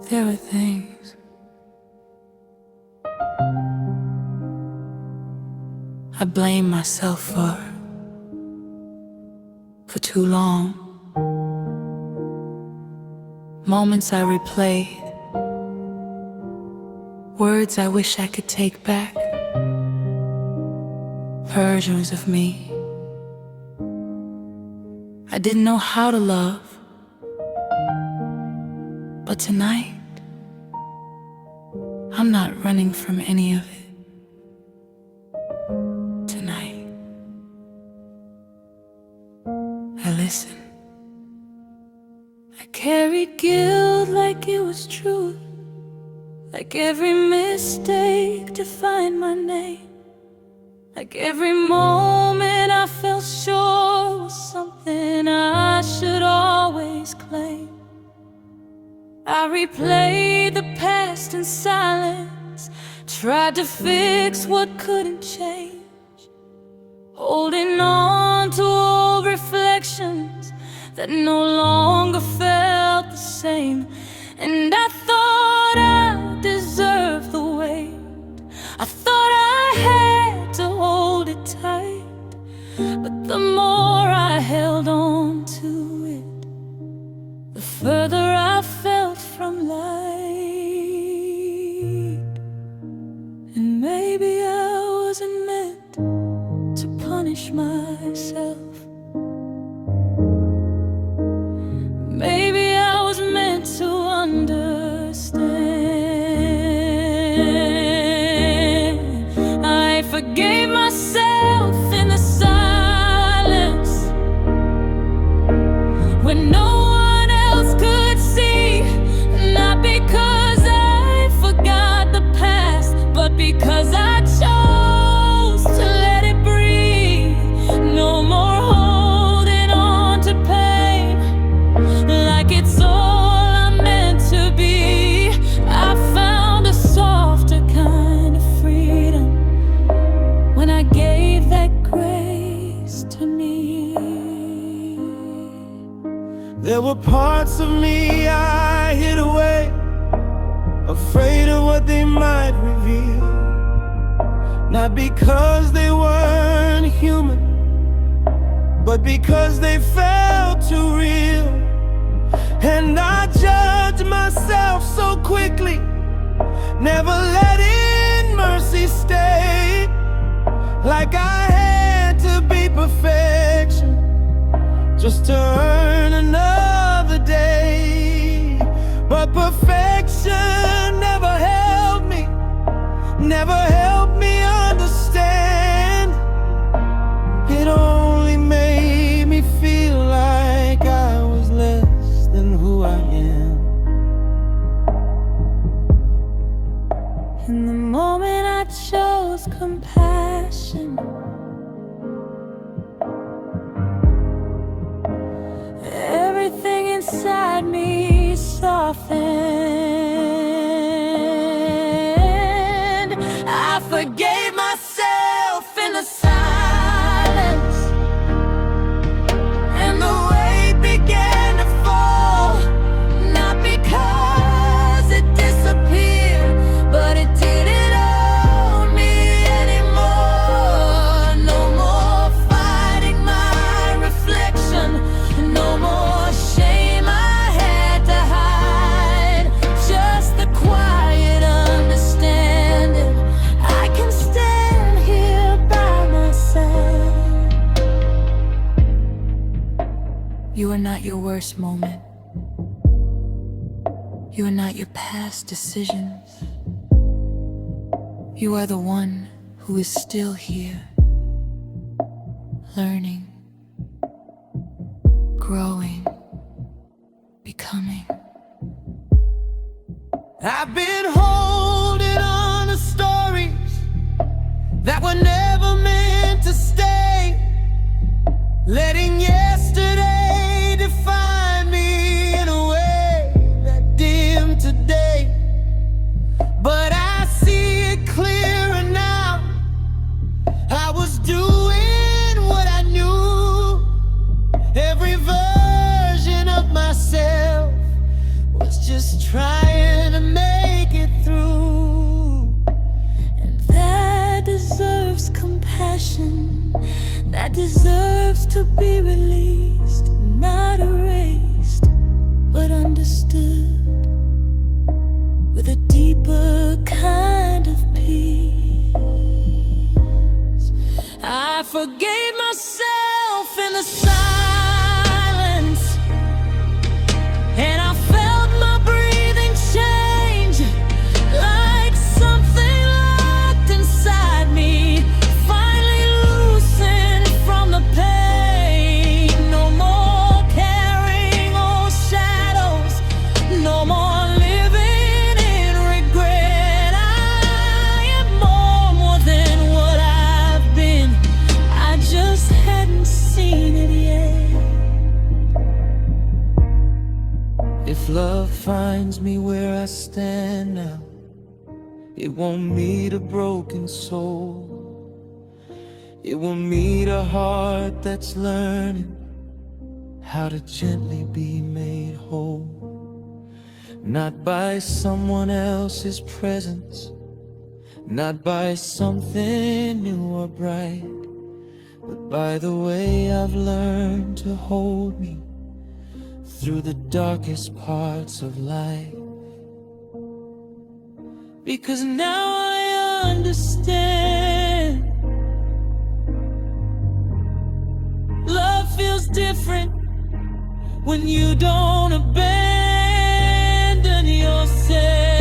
There were things I blame myself for too long. Moments I replayed, words I wish I could take back, versions of me I didn't know how to love. But tonight, I'm not running from any of it. Tonight, I listen. I carried guilt like it was truth, like every mistake defined my name, like every moment I felt sure was something I should always claim. I replayed the past in silence, tried to fix what couldn't change, holding on to old reflections that no longer felt the same. And I thought I deserved the weight, I thought I had to hold it tight. But the more I held on to it, the further I felt from light. And maybe I wasn't meant to punish myself. Maybe I was meant to understand. I forgave myself in the silence when no one else could see. Not because I forgot the past, but because I chose to let it breathe. No more holding on to pain like it's all I'm meant to be. I found a softer kind of freedom when I gave that grace to me. There were parts of me I hid away, afraid of what they might reveal. Not because they weren't human, but because they felt too real. And I judged myself so quickly, never letting mercy stay. Like I had to be perfection just to earn another day. But perfection never helped me, never helped me understand. It only made me feel like I was less than who I am. In the moment I chose compassion, everything inside me softened. I forgave myself in the silence, and the weight began to fall. Not because it disappeared, but it didn't own me anymore. No more fighting my reflection, no more shame I had to hide. Just the quiet understanding I can stand here by myself. You are not your worst moment. You are not your past decisions. You are the one who is still here, learning, growing, becoming. I've been holding on to stories that were never meant to stay, letting yesterday define me in a way that dimmed today. But I see it clearer now. I was doing what I knew. Every version of myself was just trying deserves to be released, not erased, but understood with a deeper kind of peace. I forgave myself in the silence, and I felt my breathing change, like something locked inside me finally loosened from the pain. No more carrying old shadows, no more living in regret. I am more than what I've been, I just hadn't seen it yet. If love finds me where I stand now, it won't meet a broken soul. It will meet a heart that's learning how to gently be made whole. Not by someone else's presence, not by something new or bright, but by the way I've learned to hold me through the darkest parts of life. Because now I understand, love feels different when you don't abandon yourself.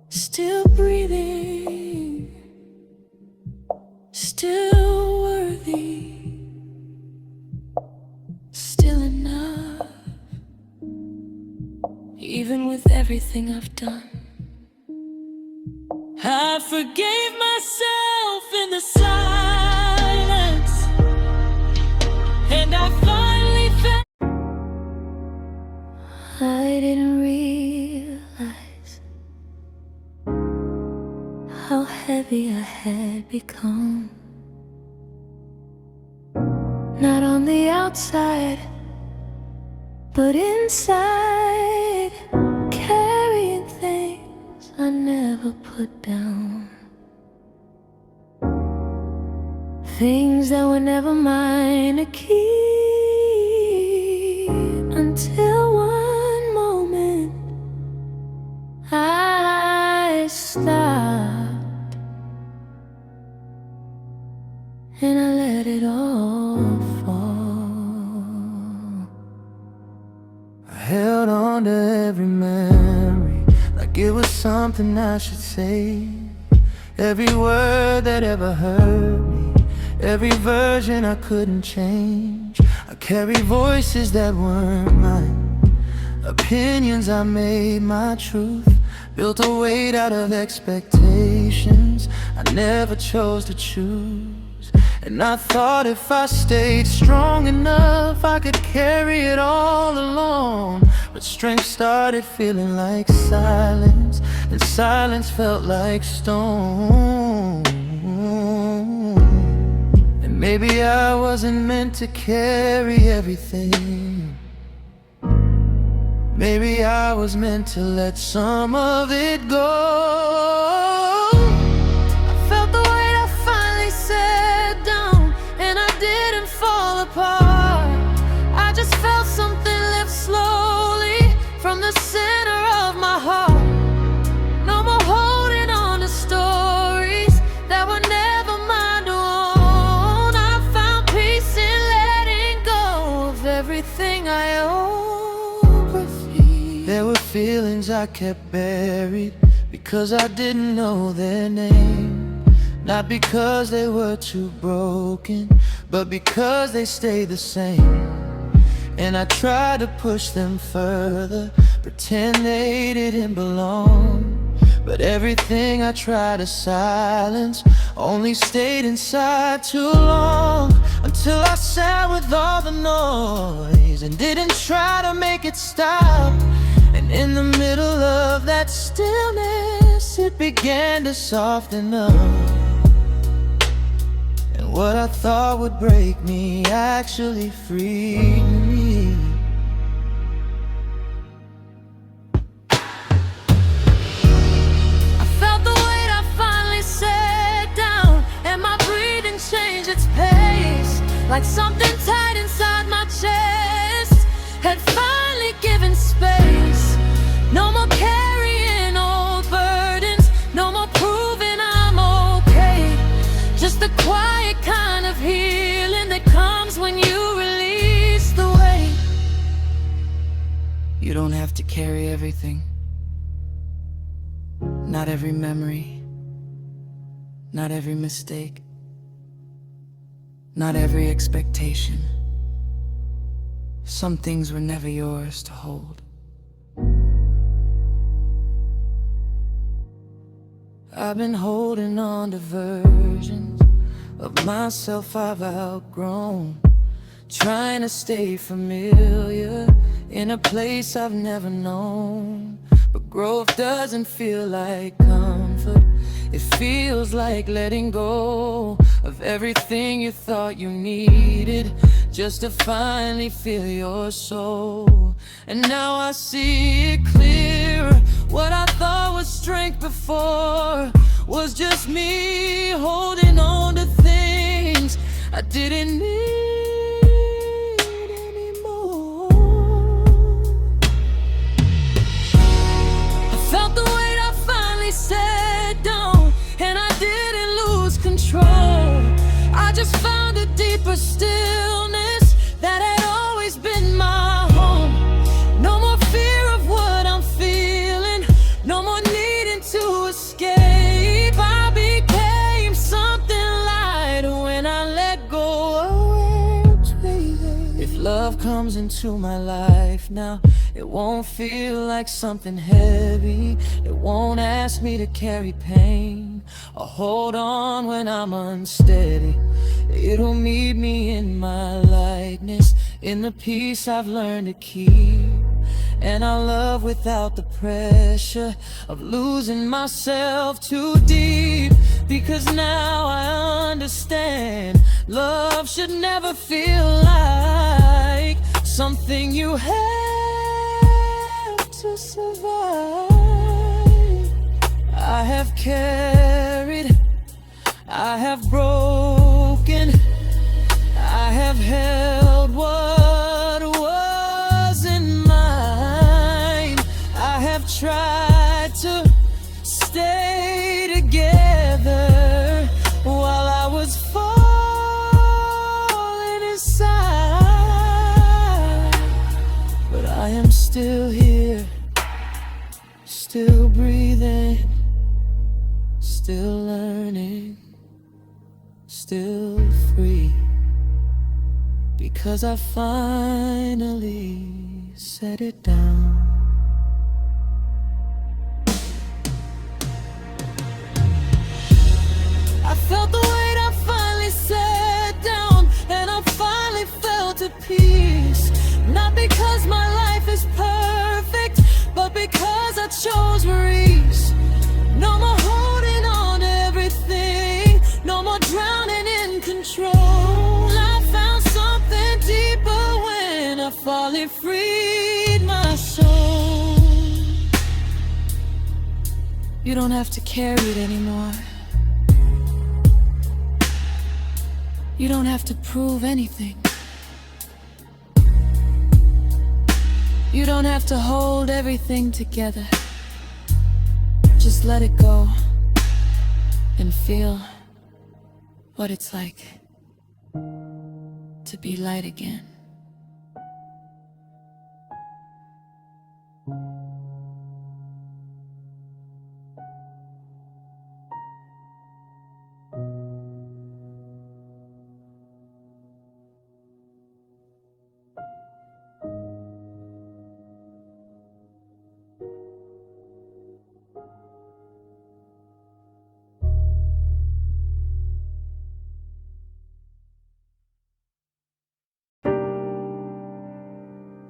Still breathing, still worthy, still enough, even with everything I've done. I forgave myself in the silence, and I finally felt I didn't realize how heavy I had become. Not on the outside, but inside, carrying things I never put down, things that were never mine to keep, until one moment I stopped and I let it all fall. I held on to every memory like it was something I should say. Every word that ever hurt me, every version I couldn't change. I carry voices that weren't mine, opinions I made my truth, built a weight out of expectations I never chose to choose. And I thought if I stayed strong enough, I could carry it all alone. But strength started feeling like silence, and silence felt like stone. And maybe I wasn't meant to carry everything. Maybe I was meant to let some of it go. I felt the weight, I finally sat down, and I didn't fall apart. I just felt something lift slowly from the center of my heart. No more holding on to stories that were never mine to own. I found peace in letting go of everything I own. There were feelings I kept buried because I didn't know their name. Not because they were too broken, but because they stayed the same. And I tried to push them further, pretend they didn't belong. But everything I tried to silence only stayed inside too long, until I sat with all the noise and didn't try to make it stop. And in the middle of that stillness, it began to soften up. And what I thought would break me actually freed me. I felt the weight, I finally sat down, and my breathing changed its pace, like something tight inside my chest had finally given space. No more carrying old burdens, no more proving I'm okay. Just the quiet kind of healing that comes when you release the weight. You don't have to carry everything. Not every memory, not every mistake, not every expectation. Some things were never yours to hold. I've been holding on to versions of myself I've outgrown, trying to stay familiar in a place I've never known. But growth doesn't feel like comfort, it feels like letting go of everything you thought you needed just to finally feel your soul. And now I see it clear. What I thought was strength before was just me holding on to things I didn't need anymore. I felt the weight, I finally sat down, and I didn't lose control. I just found a deeper stillness that had always been my home. No more fear of what I'm feeling, no more needing to escape. I became something light when I let go of it, baby. If love comes into my life now, it won't feel like something heavy. It won't ask me to carry pain or hold on when I'm unsteady. It'll meet me in my lightness, in the peace I've learned to keep. And I'll love without the pressure of losing myself too deep. Because now I understand, love should never feel like something you have to survive. I have carried, I have broken, I have held what wasn't mine. I have tried to stay together while I was falling inside. But I am still here, still breathing, still learning, still free. Because I finally set it down. I felt the weight, I finally sat down, and I finally felt at peace. Not because my life is perfect, but because I chose release. No more holding on to everything, no more drowning in control. I found something deeper when I finally freed my soul. You don't have to carry it anymore. You don't have to prove anything. You don't have to hold everything together. Just let it go and feel what it's like to be light again.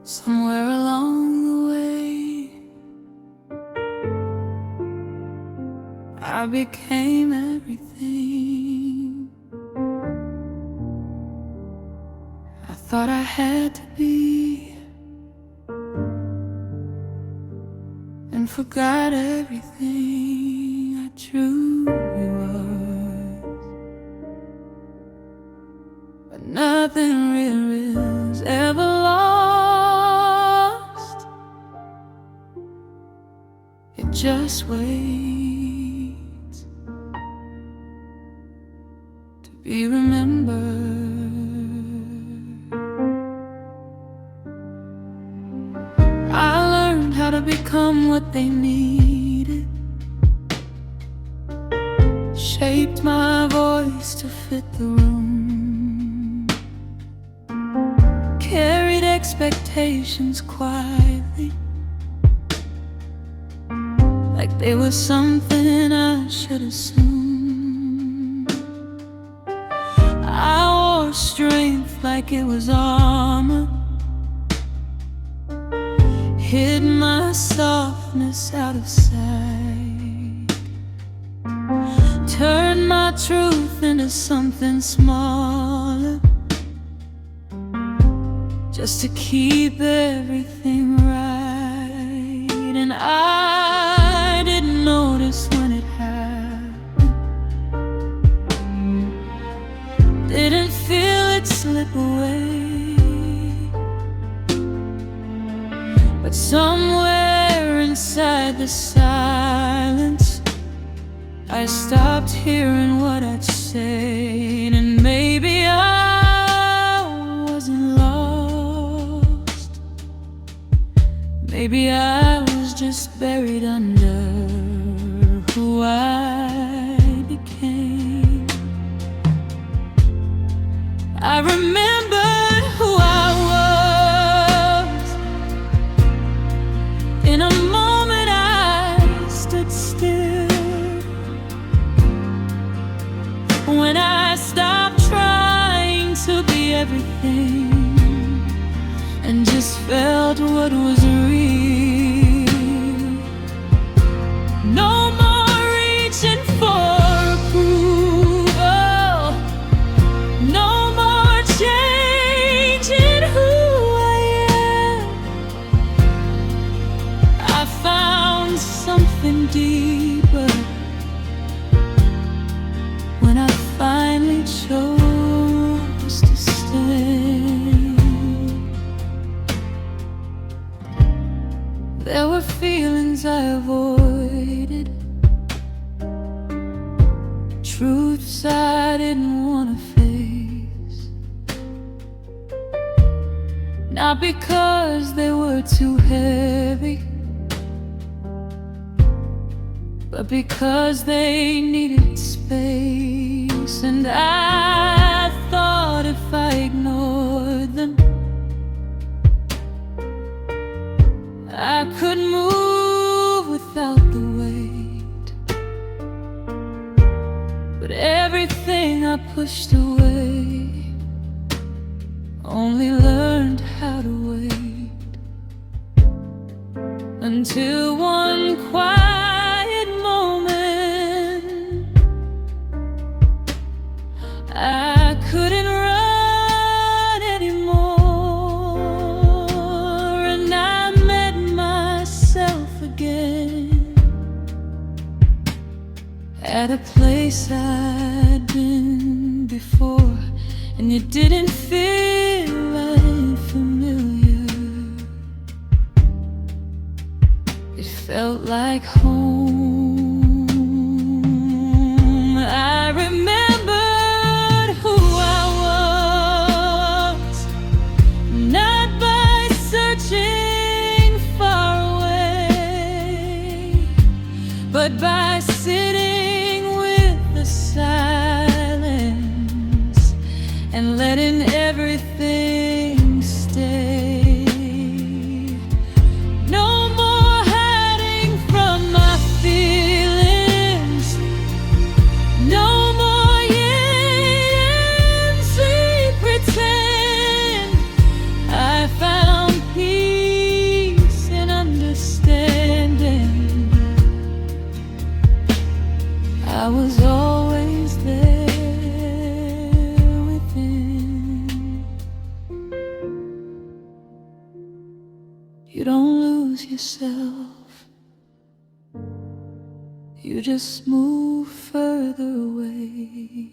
Somewhere along the way, I became everything I thought I had to be, and forgot everything I truly was. But nothing real is ever lost. It just waits to be remembered. I learned how to become what they needed, shaped my voice to fit the room, carried expectations quietly, like they were something I should assume. I wore strength like it was armor, hid my softness out of sight, turned my truth into something smaller, just to keep everything right. And I didn't notice when it happened, didn't feel it slip away. But somewhere inside the silence, I stopped hearing what I'd say. And maybe I wasn't lost, maybe I was just buried under who I became. I remembered who I was. In a moment I stood still, when I stopped trying to be everything and just felt what was real. No more reaching for approval, no more changing who I am. I found something deeper when I finally chose to stay. There were feelings I avoided, truths I didn't want to face, not because they were too heavy, but because they needed space. And I thought if I ignored them, I could move without the weight. But everything I pushed away only learned how to wait, until one quiet moment I couldn't run anymore, and I met myself again at a place I'd been before, and it didn't feel right familiar. It felt like home. I remembered who I was, not by searching far away, but by sitting with the silence and letting everything stay. No more hiding from my fears, You don't lose yourself, you just move further away.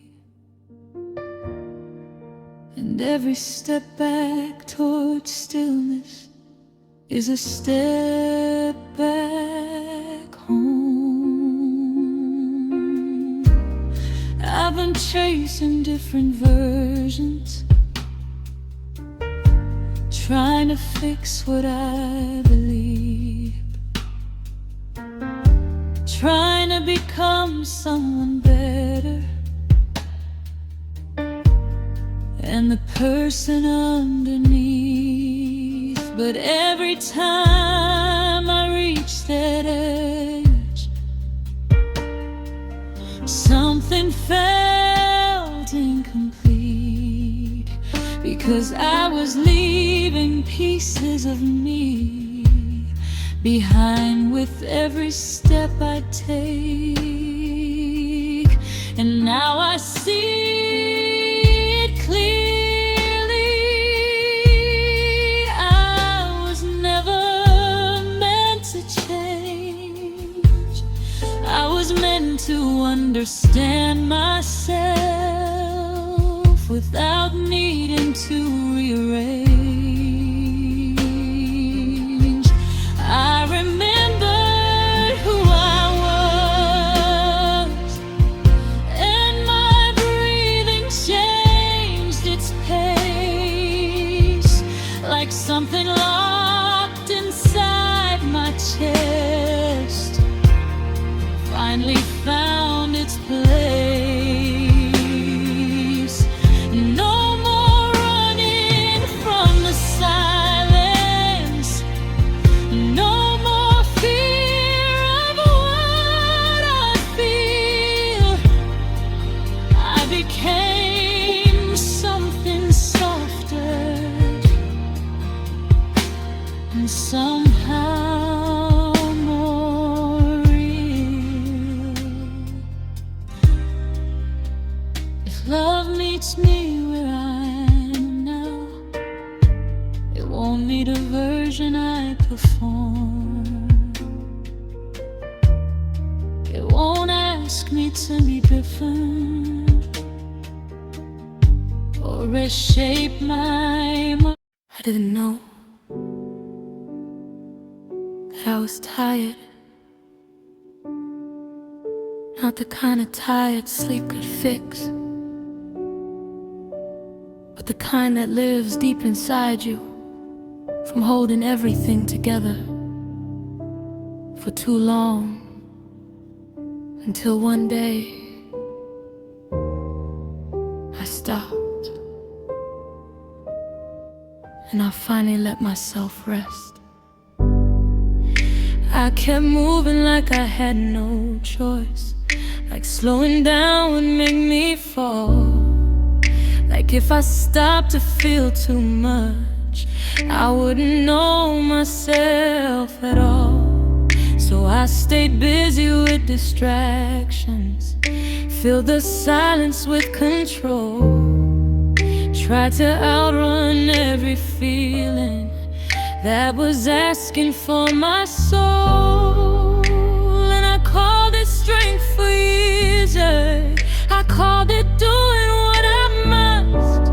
And every step back towards stillness is a step back home. I've been chasing different versions, trying to fix what I believe, trying to become someone better, and the person underneath. But every time I reach that edge, something felt incomplete, because I was leaving pieces of me behind with every step I take. And now I see it clearly, I was never meant to change. I was meant to understand myself without needing to rearrange. I remembered who I was, and my breathing changed its pace, like something locked inside my chest finally found its place. No more running from the silence, no more fear of what I feel. I became something softer and somehow more real. If love meets me where I am now, it won't need a version I perform. It won't ask me to be different or reshape my mind. I didn't know that I was tired, not the kind of tired sleep could fix, but the kind that lives deep inside you from holding everything together for too long, until one day I stopped and I finally let myself rest. I kept moving like I had no choice, like slowing down would make me fall, like if I stopped to feel too much, I wouldn't know myself at all. So I stayed busy with distractions, filled the silence with control, tried to outrun every feeling that was asking for my soul. And I called it strength for years, I called it doing what I must,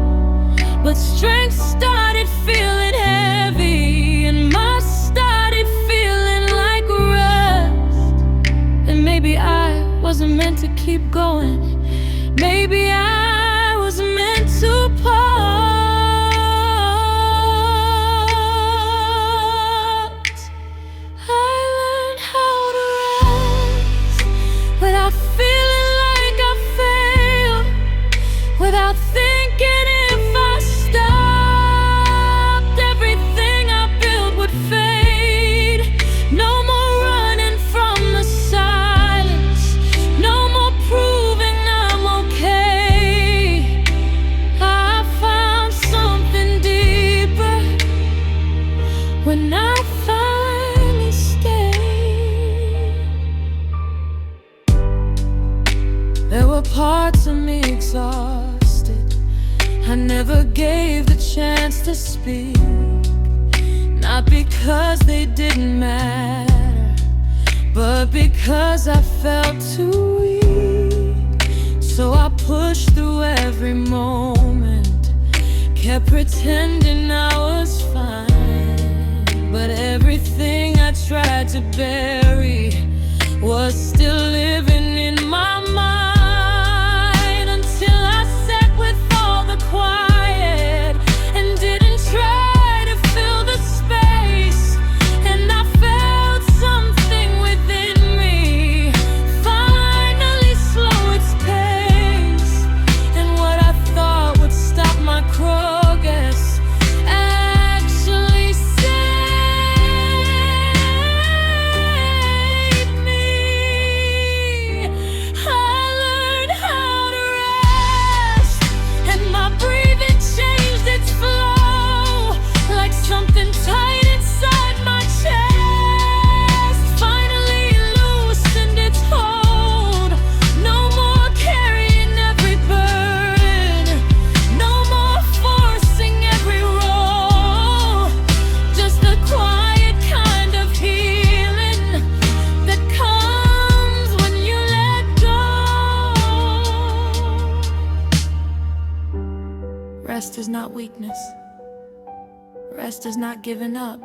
but strength started feeling heavy and must started feeling like rust. And maybe I wasn't meant to keep going, maybe I was meant to pause. Without thinking, if I stopped, everything I built would fade. No more running from the silence, no more proving I'm okay. I found something deeper when I finally stayed. There were parts of me exhausted, I never gave the chance to speak, not because because they didn't matter, but because I felt too weak. So I pushed through every moment, kept pretending I was fine, but everything I tried to bury was still living in my mind, until I sat with all the quiet and didn't try to fill the space. And I felt something within me finally slow its pace, and what I thought would stop my progress actually saved me. I learned how to rest, and my breathing changed its flow, like something tight inside my chest finally loosened its hold. No more carrying every burden, no more forcing every role, just the quiet kind of healing that comes when you let go. Rest is not weakness. Rest is not giving up.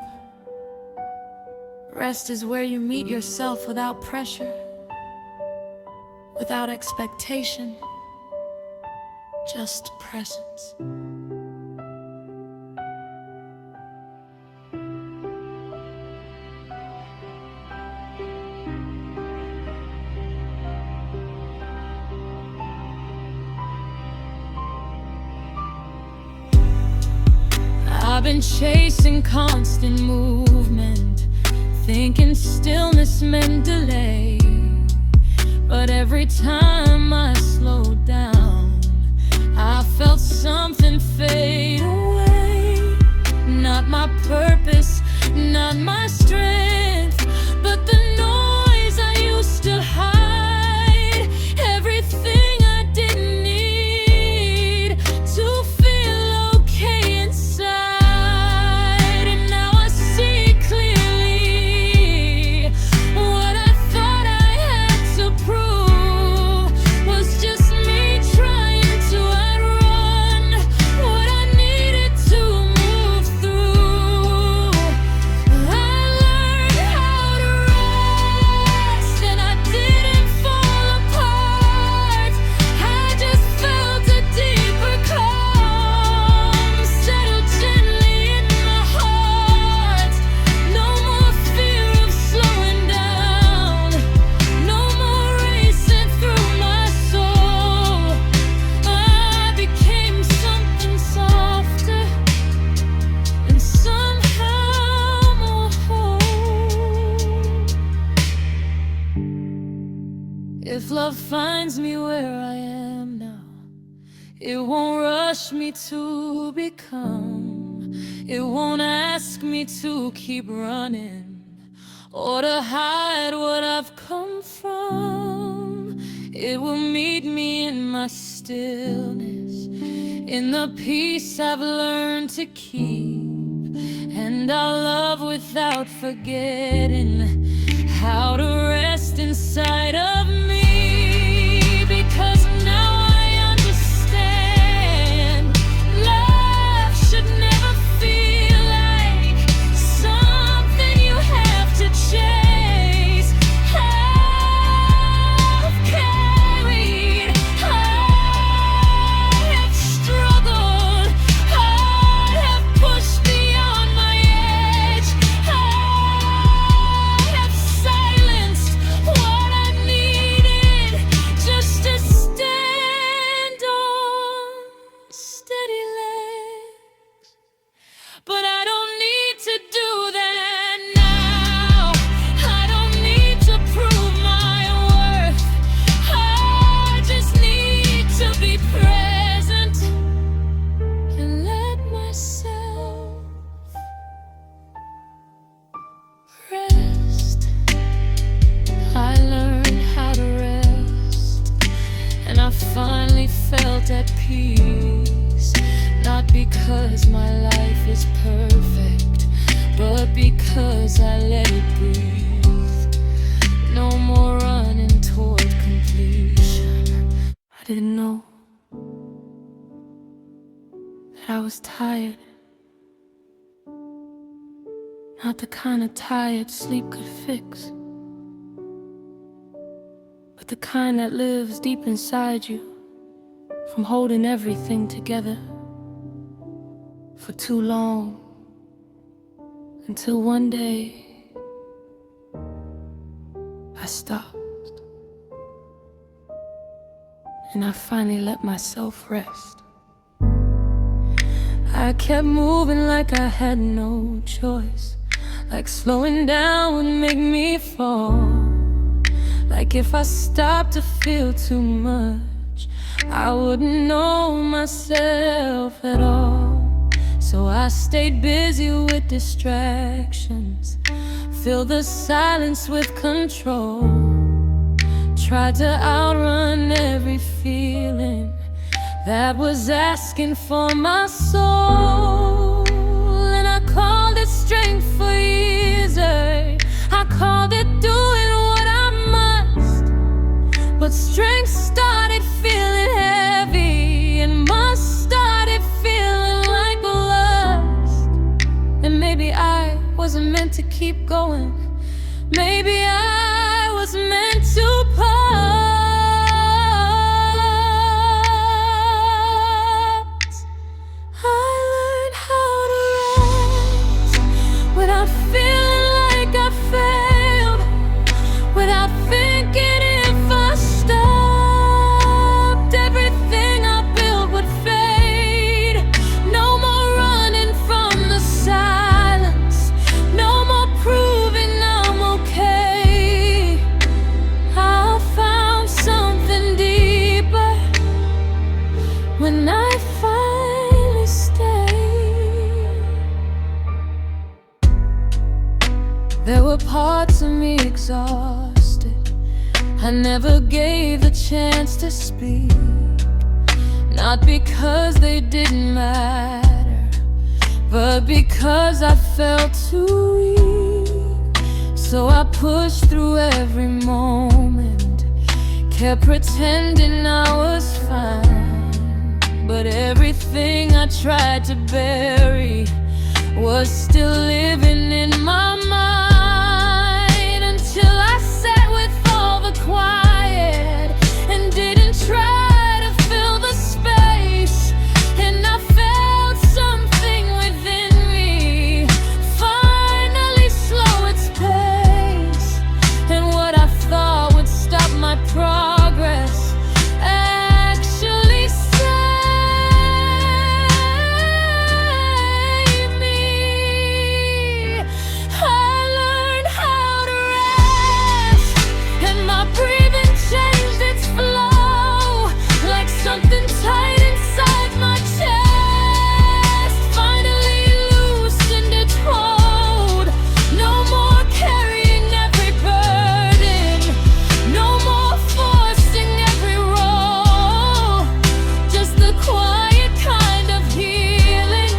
Rest is where you meet yourself without pressure, without expectation, just presence. I've been chasing constant movement, thinking stillness meant delay. But every time I slowed down, I felt something fade away. Not my purpose, not my strength, but the noise I used to hide. Everything I didn't need to feel okay inside. And now I see clearly what I thought I had to prove was just me trying to outrun what I needed to move through. I learned how to rest, and I didn't fall apart. I just felt a deeper calm settle gently in my heart. No more fear of slowing down, no more racing through my soul. I became something softer and somehow more whole. If love finds me where I am now, it won't rush me to become. It won't ask me to keep running or to hide what I've come from. It will meet me in my stillness, in the peace I've learned to keep. And I'll love without forgetting how to rest inside of me. Because now I understand love should never feel like something you have to chase. I've carried, I have struggled, I have pushed beyond my edge, I have silenced what I needed just to stand on steady legs. But I don't need to do that now. I don't need to prove my worth. I just need to be present and let myself rest. I learned how to rest, and I finally felt at peace. Not because my life is perfect, but because I let it breathe. No more running toward completion. I didn't know that I was tired. Not the kind of tired sleep could fix, but the kind that lives deep inside you from holding everything together for too long, until one day I stopped and I finally let myself rest. I kept moving like I had no choice, like slowing down would make me fall. Like if I stopped to feel too much, I wouldn't know myself at all. So I stayed busy with distractions, filled the silence with control. Tried to outrun every feeling that was asking for my soul. And I called it strength for years, I called it doing what I must. But strength started feeling heavy, and must started feeling like lust. And maybe I wasn't meant to keep going. Maybe I was meant to pause. I learned how to rest without feeling like I failed, without thinking if I stopped, everything I built would fade. No more running from the silence, no more proving I'm okay. I found something deeper when I finally stayed. There were parts of me exhausted, I never gave the chance to speak. Not because they didn't matter, but because I felt too weak. So I pushed through every moment, kept pretending I was fine. But everything I tried to bury was still living in my mind, until I sat with all the quiet and didn't try to fill the space. And I felt something within me finally slow its pace. And what I thought would stop my progress actually saved me. I learned how to rest, and my breathing changed its flow, like something tight inside my chest finally loosened its hold. No more carrying every burden, no more forcing every role. Just the quiet kind of healing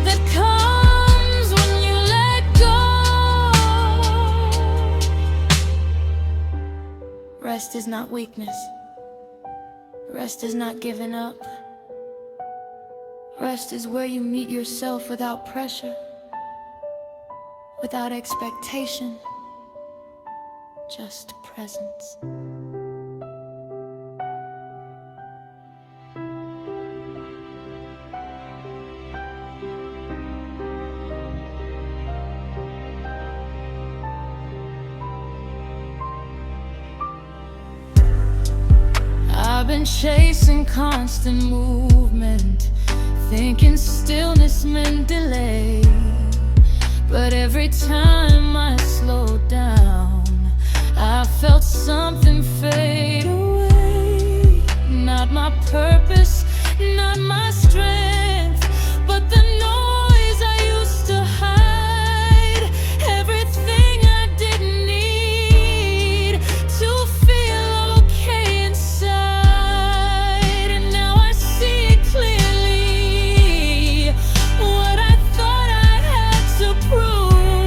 that comes when you let go. Rest is not weakness. Rest is not giving up. Rest is where you meet yourself without pressure, without expectation, just presence. I've been chasing constant movement, thinking stillness meant delay. But every time I slowed down, I felt something fade away. Not my purpose, not my strength, but the noise I used to hide. Everything I didn't need to feel okay inside. And now I see it clearly, what I thought I had to prove.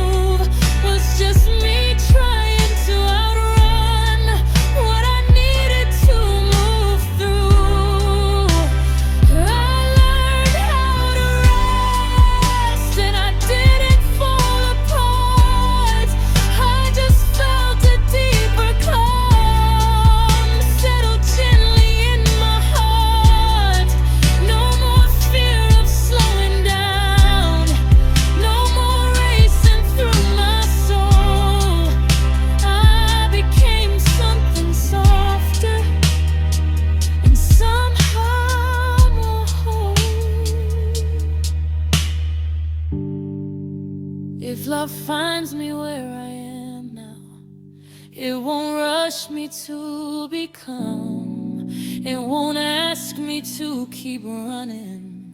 If love finds me where I am now, it won't rush me to become. It won't ask me to keep running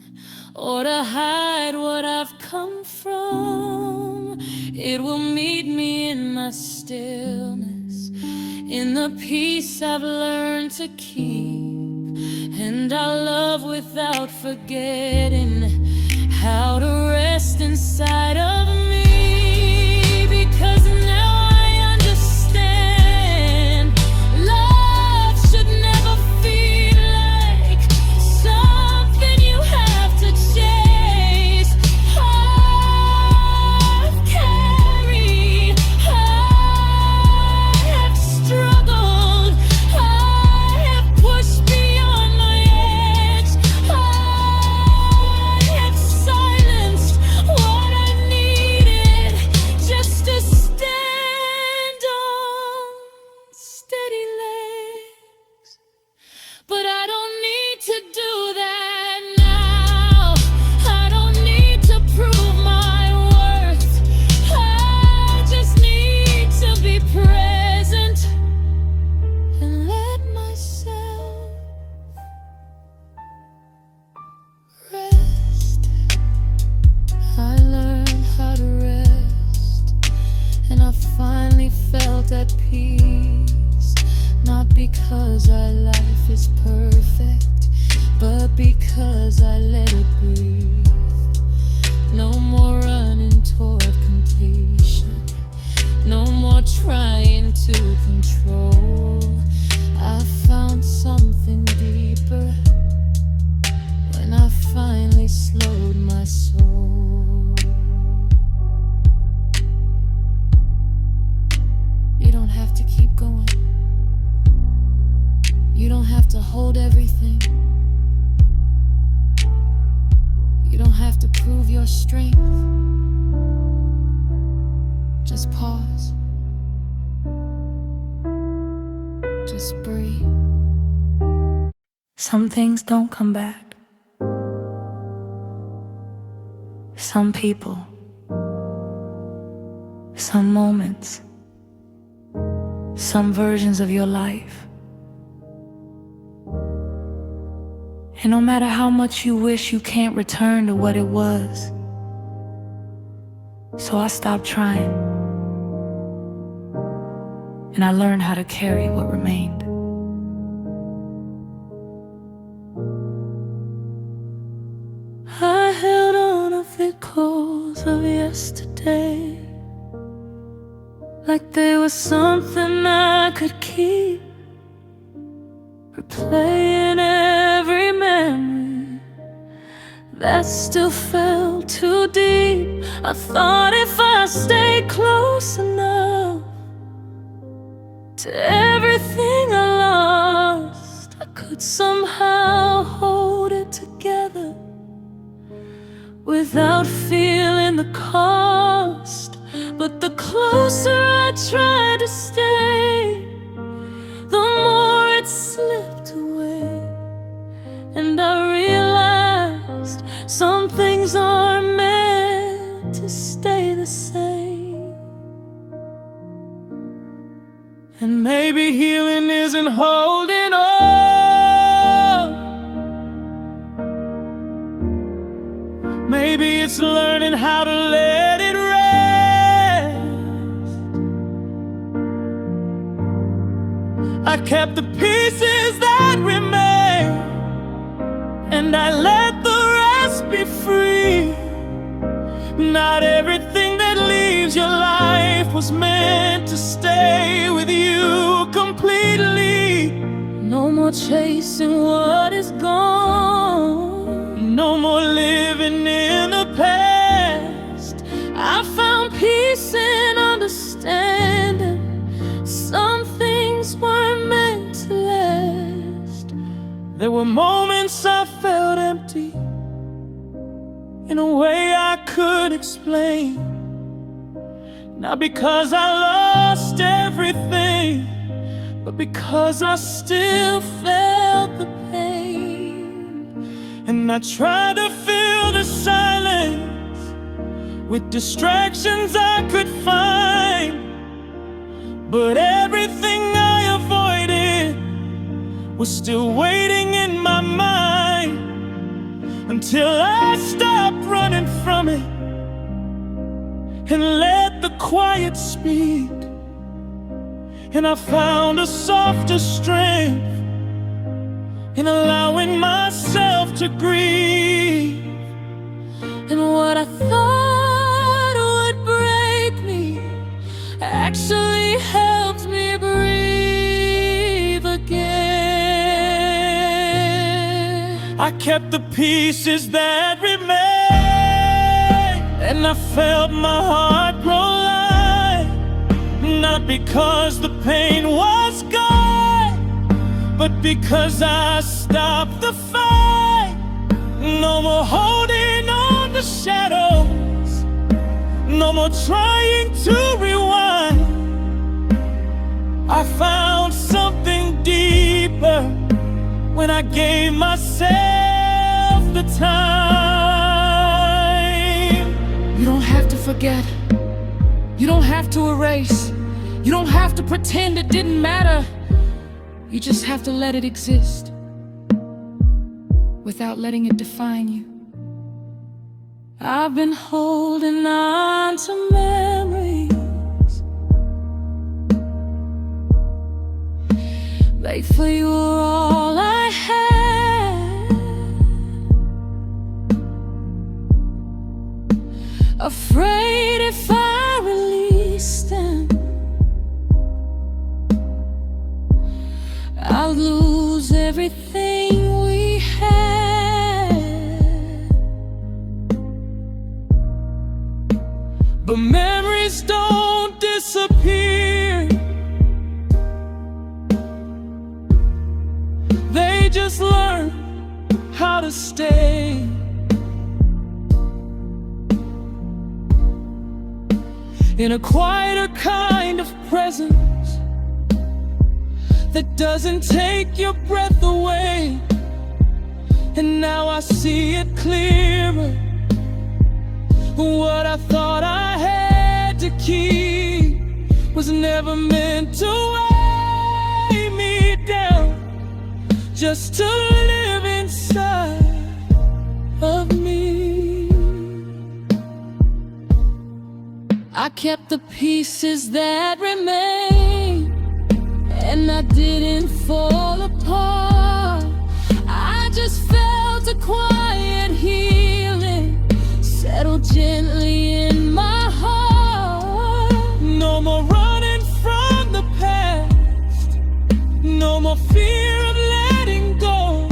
or to hide what I've come from. It will meet me in my stillness, in the peace I've learned to keep. And I'll love without forgetting how to rest inside of me. Because now I understand love should never feel like something you have to chase. I've carried, I have struggled, I have pushed beyond my edge, I have silenced what I needed just to stand on steady legs. But I don't need to do that now. I don't need to prove my worth. I just need to be present and let myself rest. I learned how to rest, and I finally felt at peace. Not because our life is perfect, but because I let it breathe. No more running toward completion, no more trying to control. I found something deeper when I finally slowed my soul. You don't have to keep going. You don't have to hold everything. You don't have to prove your strength. Just pause. Just breathe. Some things don't come back. Some people, some moments, some versions of your life. And no matter how much you wish, you can't return to what it was. So I stopped trying, and I learned how to carry what remained. I held on to echoes of yesterday, like they were something I could keep, replaying every memory that still felt too deep. I thought if I stayed close enough to everything I lost, I could somehow hold it together without feeling the cost. But the closer I tried to stay, the more it slipped away. And I realized some things are meant to stay the same. And maybe healing isn't holding on. Maybe it's learning how to let it rest. I kept the pieces that remain, and I let the rest be free. Not everything that leaves your life was meant to stay with you completely. No more chasing what is gone, no more living in the past. I found peace in understanding some things weren't meant to last. There were moments I felt empty in a way I could explain. Not because I lost everything, but because I still felt the pain. And I tried to fill the silence with distractions I could find. But everything I avoided was still waiting in my mind, until I stopped running from it and let the quiet speak. And I found a softer strength in allowing myself to grieve. And what I thought would break me actually helped me breathe again. I kept the pieces that remained, and I felt my heart grow light. Not because the pain was gone, but because I stopped the fight. No more holding on to shadows, no more trying to rewind. I found something deeper when I gave myself the time. You don't have to forget, you don't have to erase, you don't have to pretend it didn't matter. You just have to let it exist without letting it define you. I've been holding on to memories. They for you were all I had. Afraid if I release them, I'll lose everything we had. But memories don't disappear, they just learn how to stay. In a quieter kind of presence that doesn't take your breath away. And now I see it clearer. What I thought I had to keep was never meant to weigh me down, just to live inside of me. I kept the pieces that remain, and I didn't fall apart. I just felt a quiet healing settle gently in my heart. No more running from the past, no more fear of letting go.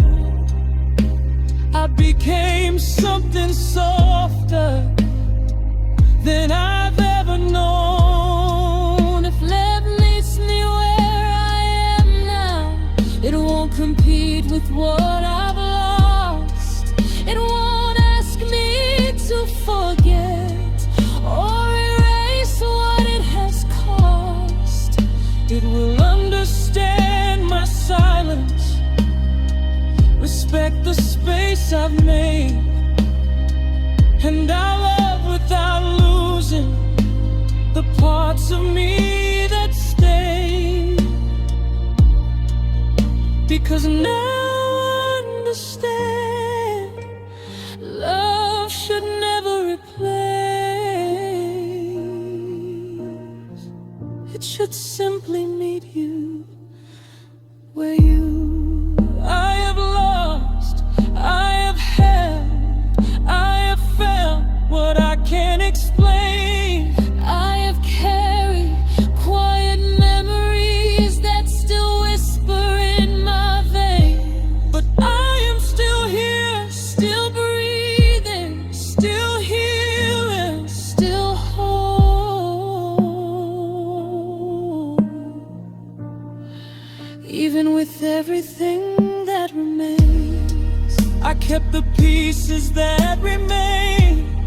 I became something softer than I've ever known. If love meets me where I am now, it won't compete with what I've lost. It won't ask me to forget or erase what it has cost. It will understand my silence, respect the space I've made, and I'll love without losing the parts of me that stay. Because now I understand, love should never replace. It should simply meet you where you. I have lost, I have held, I have felt what I can't explain. I have carried quiet memories that still whisper in my veins. But I am still here, still breathing, still healing, Still whole, even with everything that remains. I kept the pieces that remain,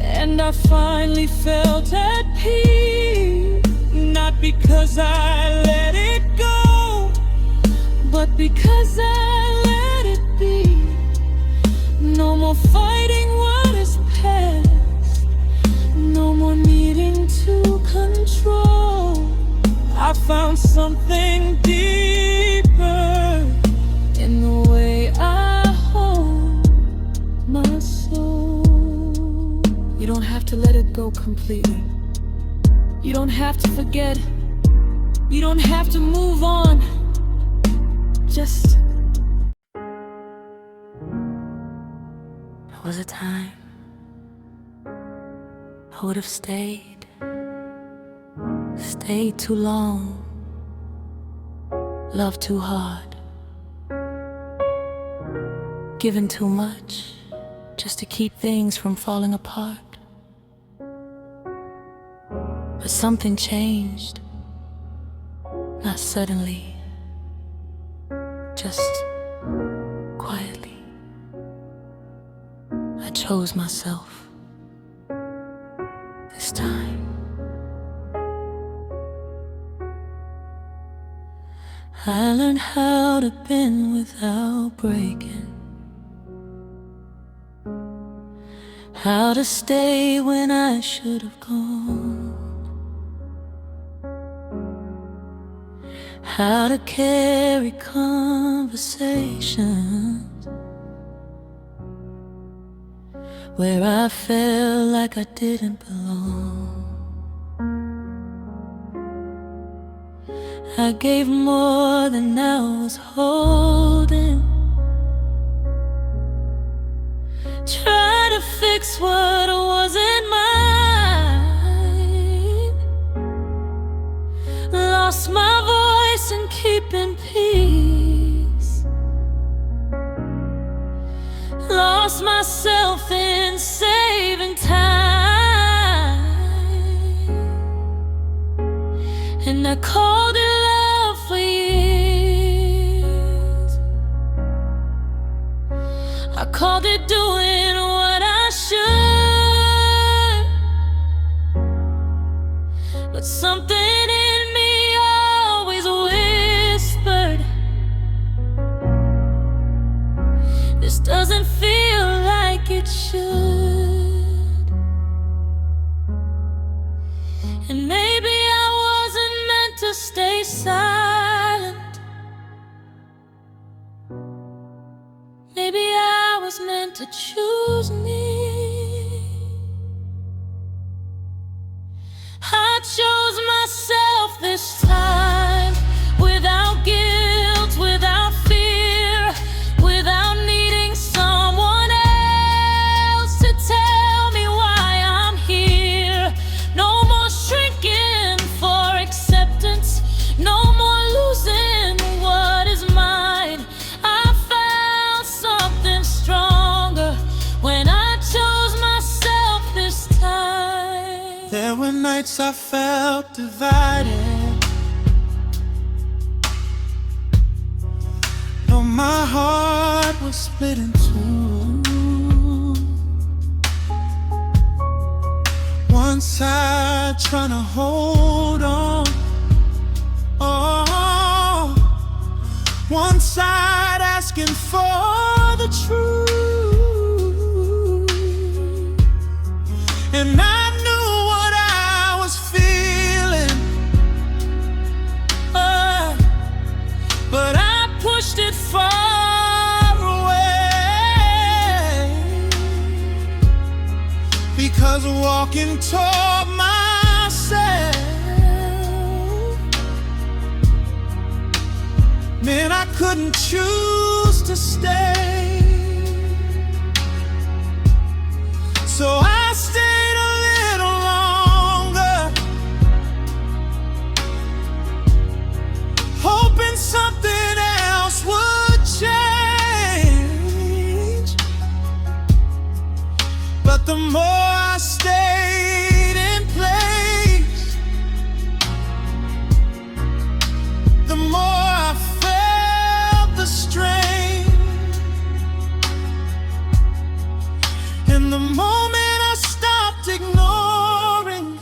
And I finally felt at peace, not because I let it go, but because I let it be. No more fighting what is past, I found something deeper in the way I hold my soul. You don't have to let it go completely. You don't have to forget. You don't have to move on. Just there was a time I would have stayed too long, loved too hard, given too much just to keep things from falling apart. But something changed, not suddenly, just quietly. I chose myself this time. I learned how to bend without breaking, how to stay when I should have gone, how to carry conversations where I felt like I didn't belong. I gave more than I was holding, tried to fix what wasn't mine, lost my voice in keeping peace, lost myself in saving time, and I called it love for years. I called it doing what I should, but something in me always whispered, this doesn't feel like it should. And maybe I wasn't meant to stay silent. Maybe I was meant to choose me. I chose myself this time, without guilt, without fear, without needing someone else to tell me why I'm here. No more shrinking for acceptance, no more losing what is mine. I found something stronger when I chose myself this time. There were nights I felt divided, though my heart was split in two. One side trying to hold on, oh, one side asking for the truth. And I knew what I was feeling, but I pushed it far away, because walking toward myself meant I couldn't choose to stay. So I stayed a little longer, hoping something else would change. But the more I stayed in place, the more I felt the strain. And the moment I stopped ignoring it,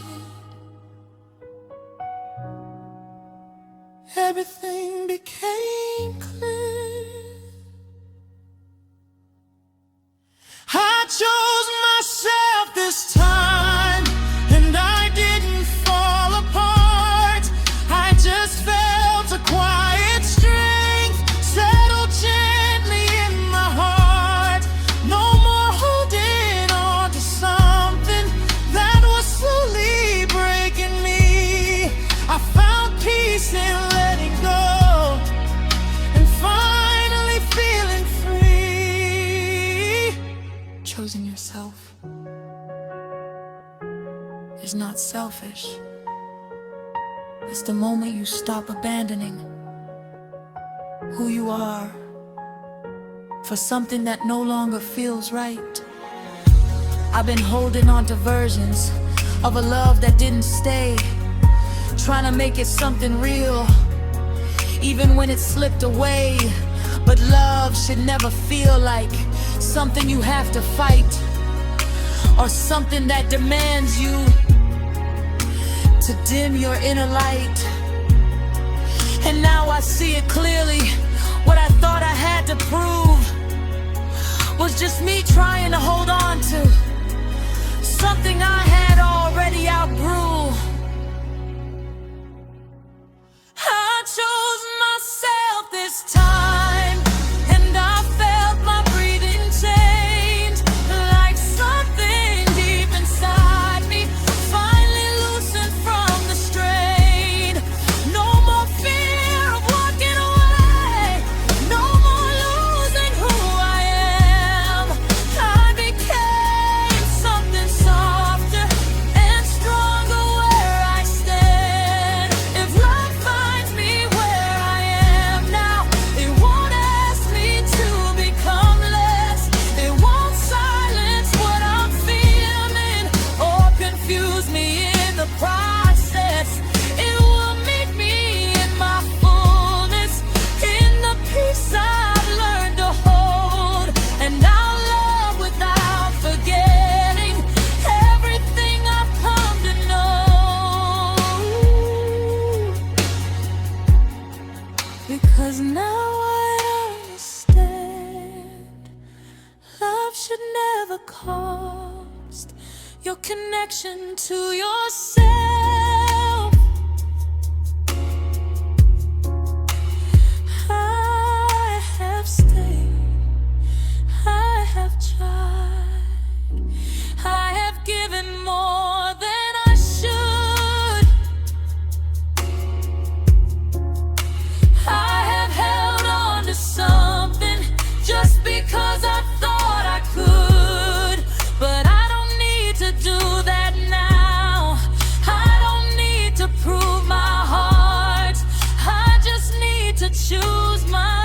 everything became clear. I chose myself this time, and I didn't fall apart. I just selfish. It's the moment you stop abandoning who you are for something that no longer feels right. I've been holding on to versions of a love that didn't stay, trying to make it something real, even when it slipped away. But love should never feel like something you have to fight, or something that demands you to dim your inner light. And now I see it clearly. What I thought I had to prove was just me trying to hold on to something I had already outgrew. I chose myself this time, and I felt my breathing change, like something deep inside me finally loosened from the strain. No more fear of walking away, no more losing who I am. I became something softer and stronger where I stand. If love finds me where I am now, it won't ask me to become less. It won't silence what I'm feeling or confuse me in the process. It will meet me in my fullness, in the peace I've learned to hold. And I'll love without forgetting everything I've come to know. Because now I understand, love should never cost your connection to yourself. I have stayed, I have tried, I have given more than I should. I have held on to something just because I thought I could. But I don't need to do that now. I don't need to prove my heart. I just need to choose myself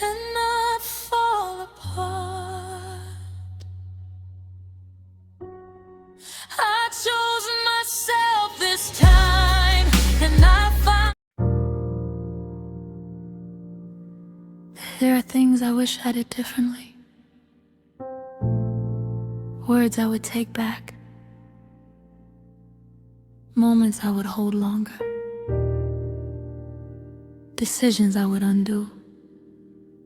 and not fall apart. I chose myself this time, and I found there are things I wish I did differently, words I would take back, moments I would hold longer, decisions I would undo.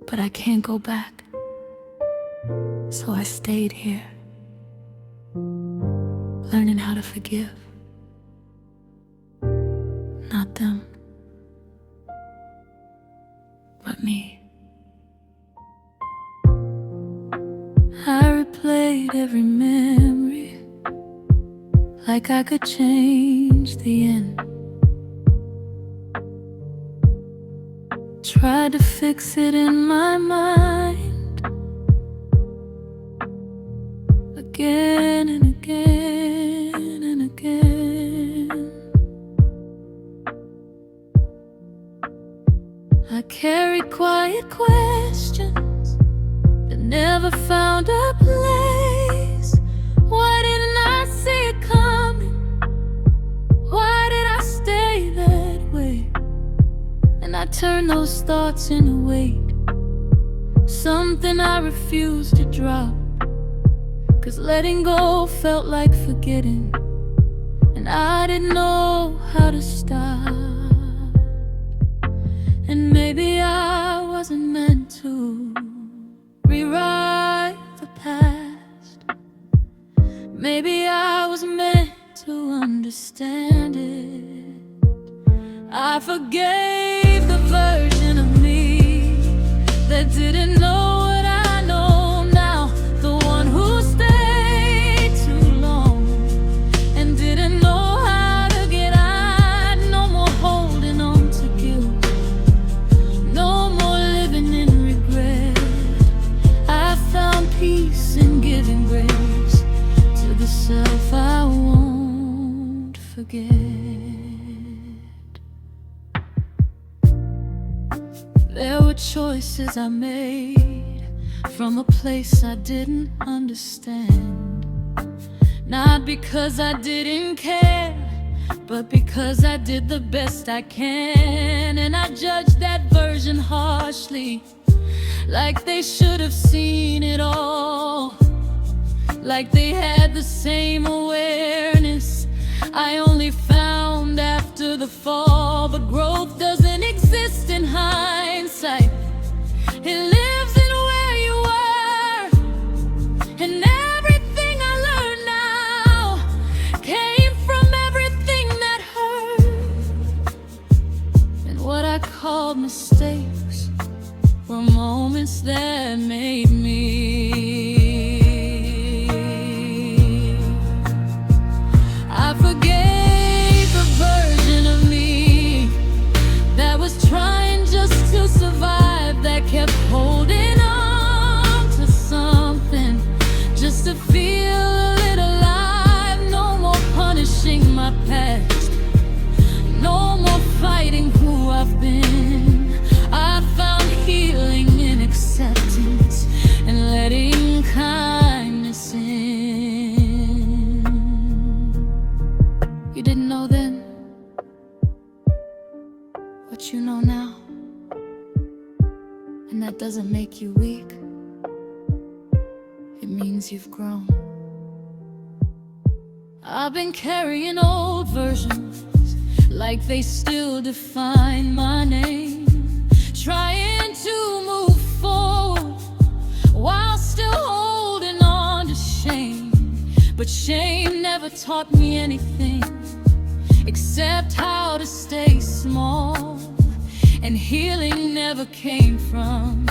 But I can't go back, so I stayed here, learning how to forgive. Not them, but me. I replayed every memory like I could change the end. Tried to fix it in my mind again and again and again. I carried quiet questions that never found a place. Why didn't I see it coming? Why did I stay that way? And I turned those thoughts into weight, something I refused to drop. 'Cause letting go felt like forgetting, and I didn't know how to stop. And maybe I wasn't meant to rewrite the past. Maybe I was meant to understand it. I forgave the version of me that didn't know what I know now, the one who stayed too long and didn't know how to get out. No more holding on to guilt, no more living in regret. I found peace forget. There were choices I made from a place I didn't understand. Not because I didn't care, but because I did the best I can. And I judged that version harshly, like they should have seen it all, like they had the same awareness I only found after the fall. But growth doesn't exist in hindsight, it lives in where you were. And everything I learned now came from everything that hurt. And what I called mistakes were moments that made me. I forgave the version of me that was trying just to survive, that kept holding on to something just to feel a little alive. No more punishing my past, no more fighting who I've been. I found healing in acceptance and letting kindness in. You didn't know then what you know now, and that doesn't make you weak. It means you've grown. I've been carrying old versions like they still define my name, trying to move forward while still holding on to shame. But shame never taught me anything except how to stay small. And healing never came from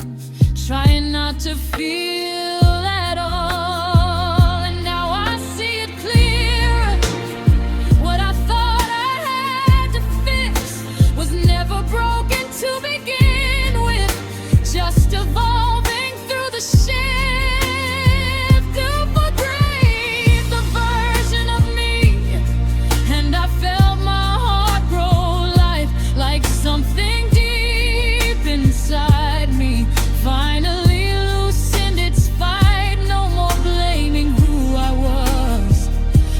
trying not to feel at all. And now I see it clearer. What I thought I had to fix was never broken to begin with, just evolving through the shift. To forgive the version of me, and I felt my heart grow life, like something deep inside me finally loosened its fight. No more blaming who I was,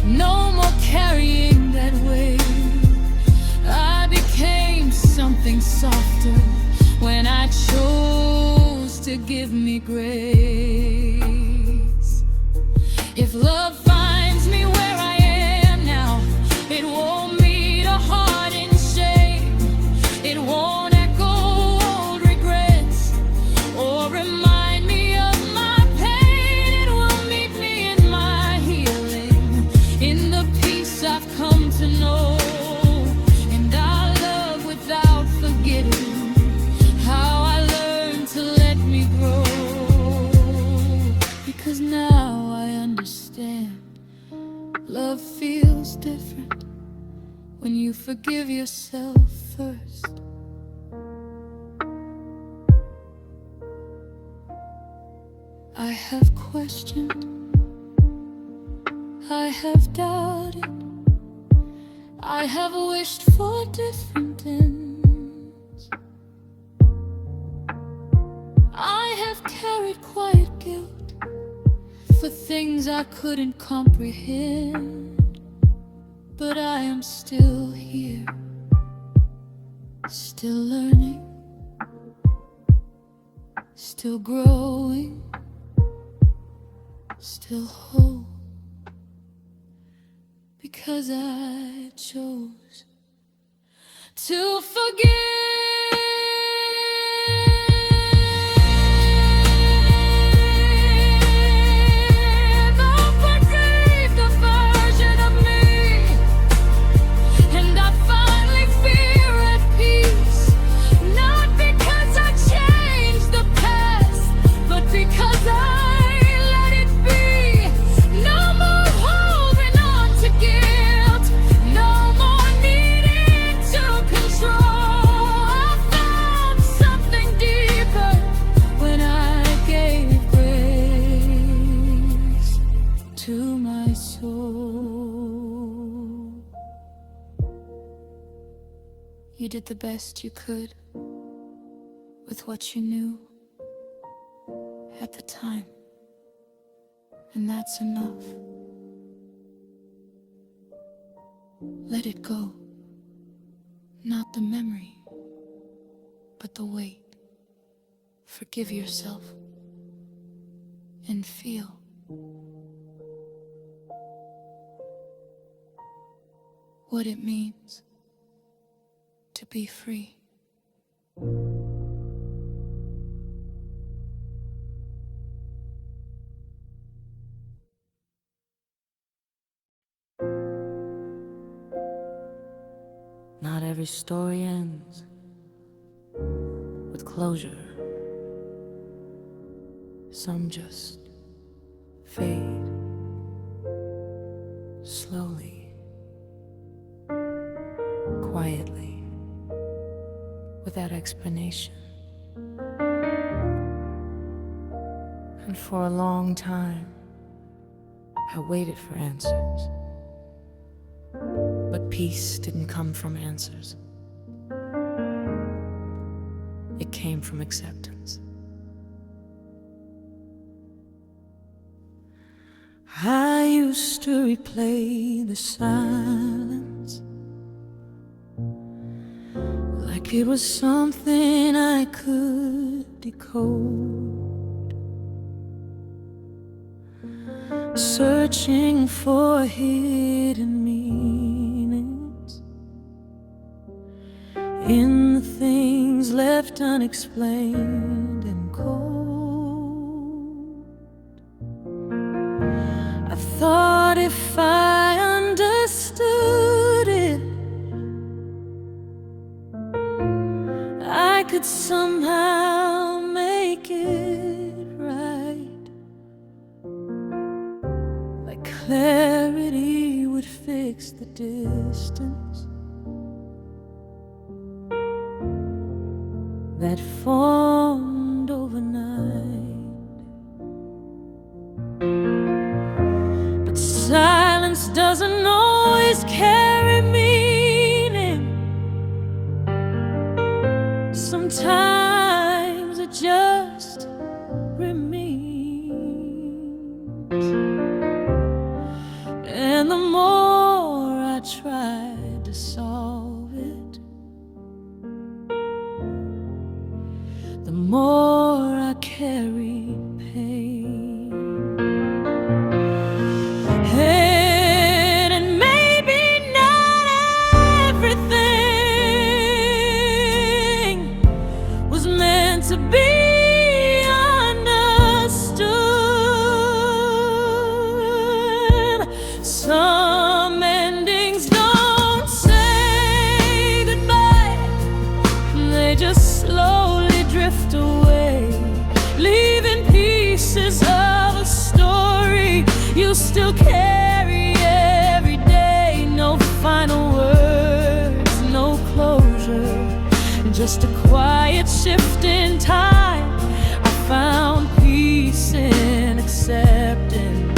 no more carrying that weight. I became something softer when I chose to give me grace. If love finds me where I am now, it won't meet a heart in shame. It won't echo old regrets or remind me of my pain. It will meet me in my healing, in the peace I've come to know. And I love without forgetting how I learned to let me grow. Because now I understand, love feels different when you forgive yourself first. I have questioned, I have doubted, I have wished for different ends. I have carried quiet guilt for things I couldn't comprehend. But I am still here, still learning, still growing, still whole, because I chose to forgive. To my soul. You did the best you could with what you knew at the time, and that's enough. Let it go. Not the memory, but the weight. Forgive yourself and feel. What it means to be free. Not every story ends with closure. Some just fade slowly, quietly, without explanation. And for a long time, I waited for answers. But peace didn't come from answers. It came from acceptance. I used to replay the silence like it was something I could decode, searching for hidden meanings in the things left unexplained and cold. I thought if I understood it, I could somehow make it right. Like clarity would fix the distance that formed overnight. But silence doesn't always carry meaning. Sometimes it just remains. And the more I tried to solve it, the more I carried pain. And maybe not everything was meant to be understood. Some endings don't say goodbye, they just slowly drift away, leaving pieces of a story you still carry every day. No final words, no closure, just a quiet shift in time. I found peace in accepting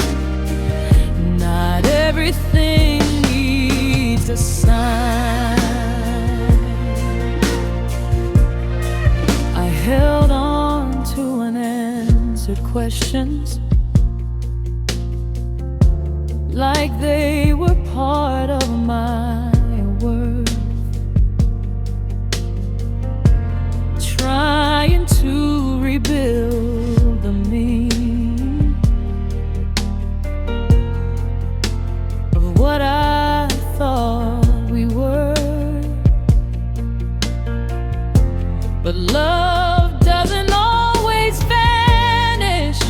not everything needs a sign. I held on to unanswered questions like they were part of my worth, trying to rebuild the meaning of what I thought we were. But love doesn't always vanish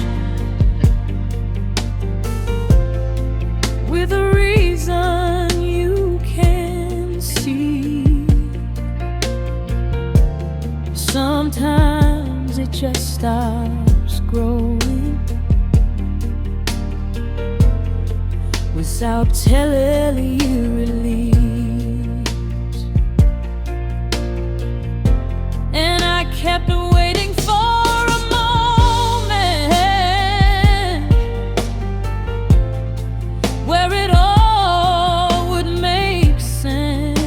with a reason you can see. Sometimes it just stops growing without telling you it leaves. And I kept waiting for a moment where it all would make sense.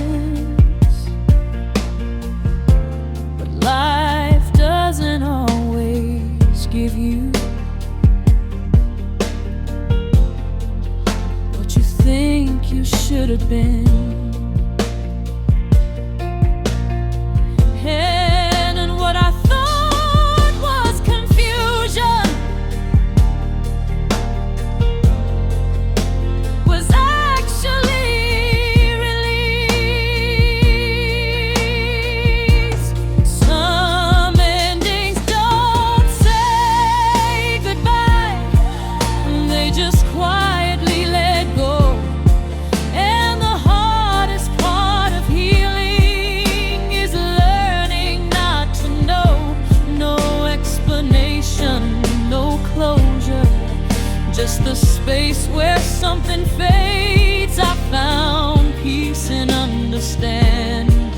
should have been. And what I thought was confusion was actually release. Some endings don't say goodbye, they just quietly let go. And the hardest part of healing is learning not to know. No explanation, no closure, just the space where something fades. I found peace and understanding.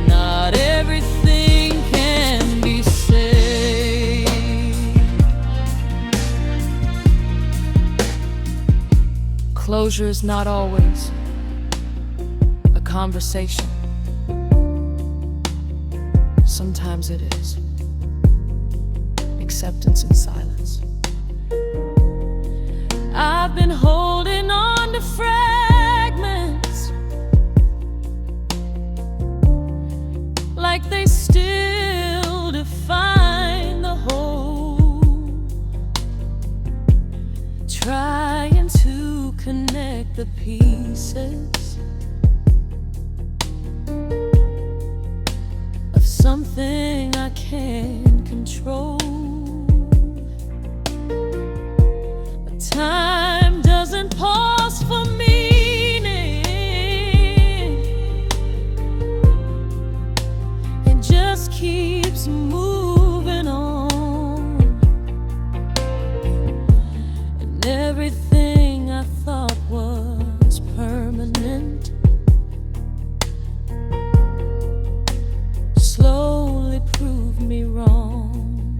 Not everything can be saved. Closure is not always a conversation. Sometimes it is acceptance in silence. I've been holding on to fragments like they still define the whole, trying to connect the pieces of something I can't control. But time doesn't pause for meaning, it just keeps moving on. And everything I thought was permanent slowly proved me wrong.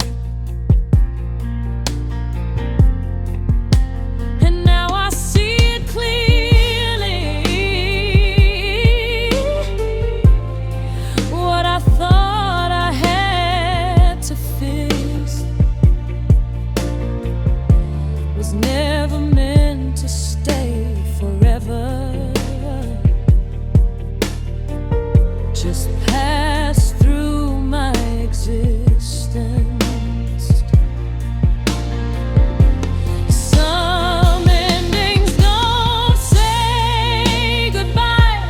And now I see it clearly. What I thought I had to fix was never meant to stay forever. Just pass through my existence. Some endings don't say goodbye,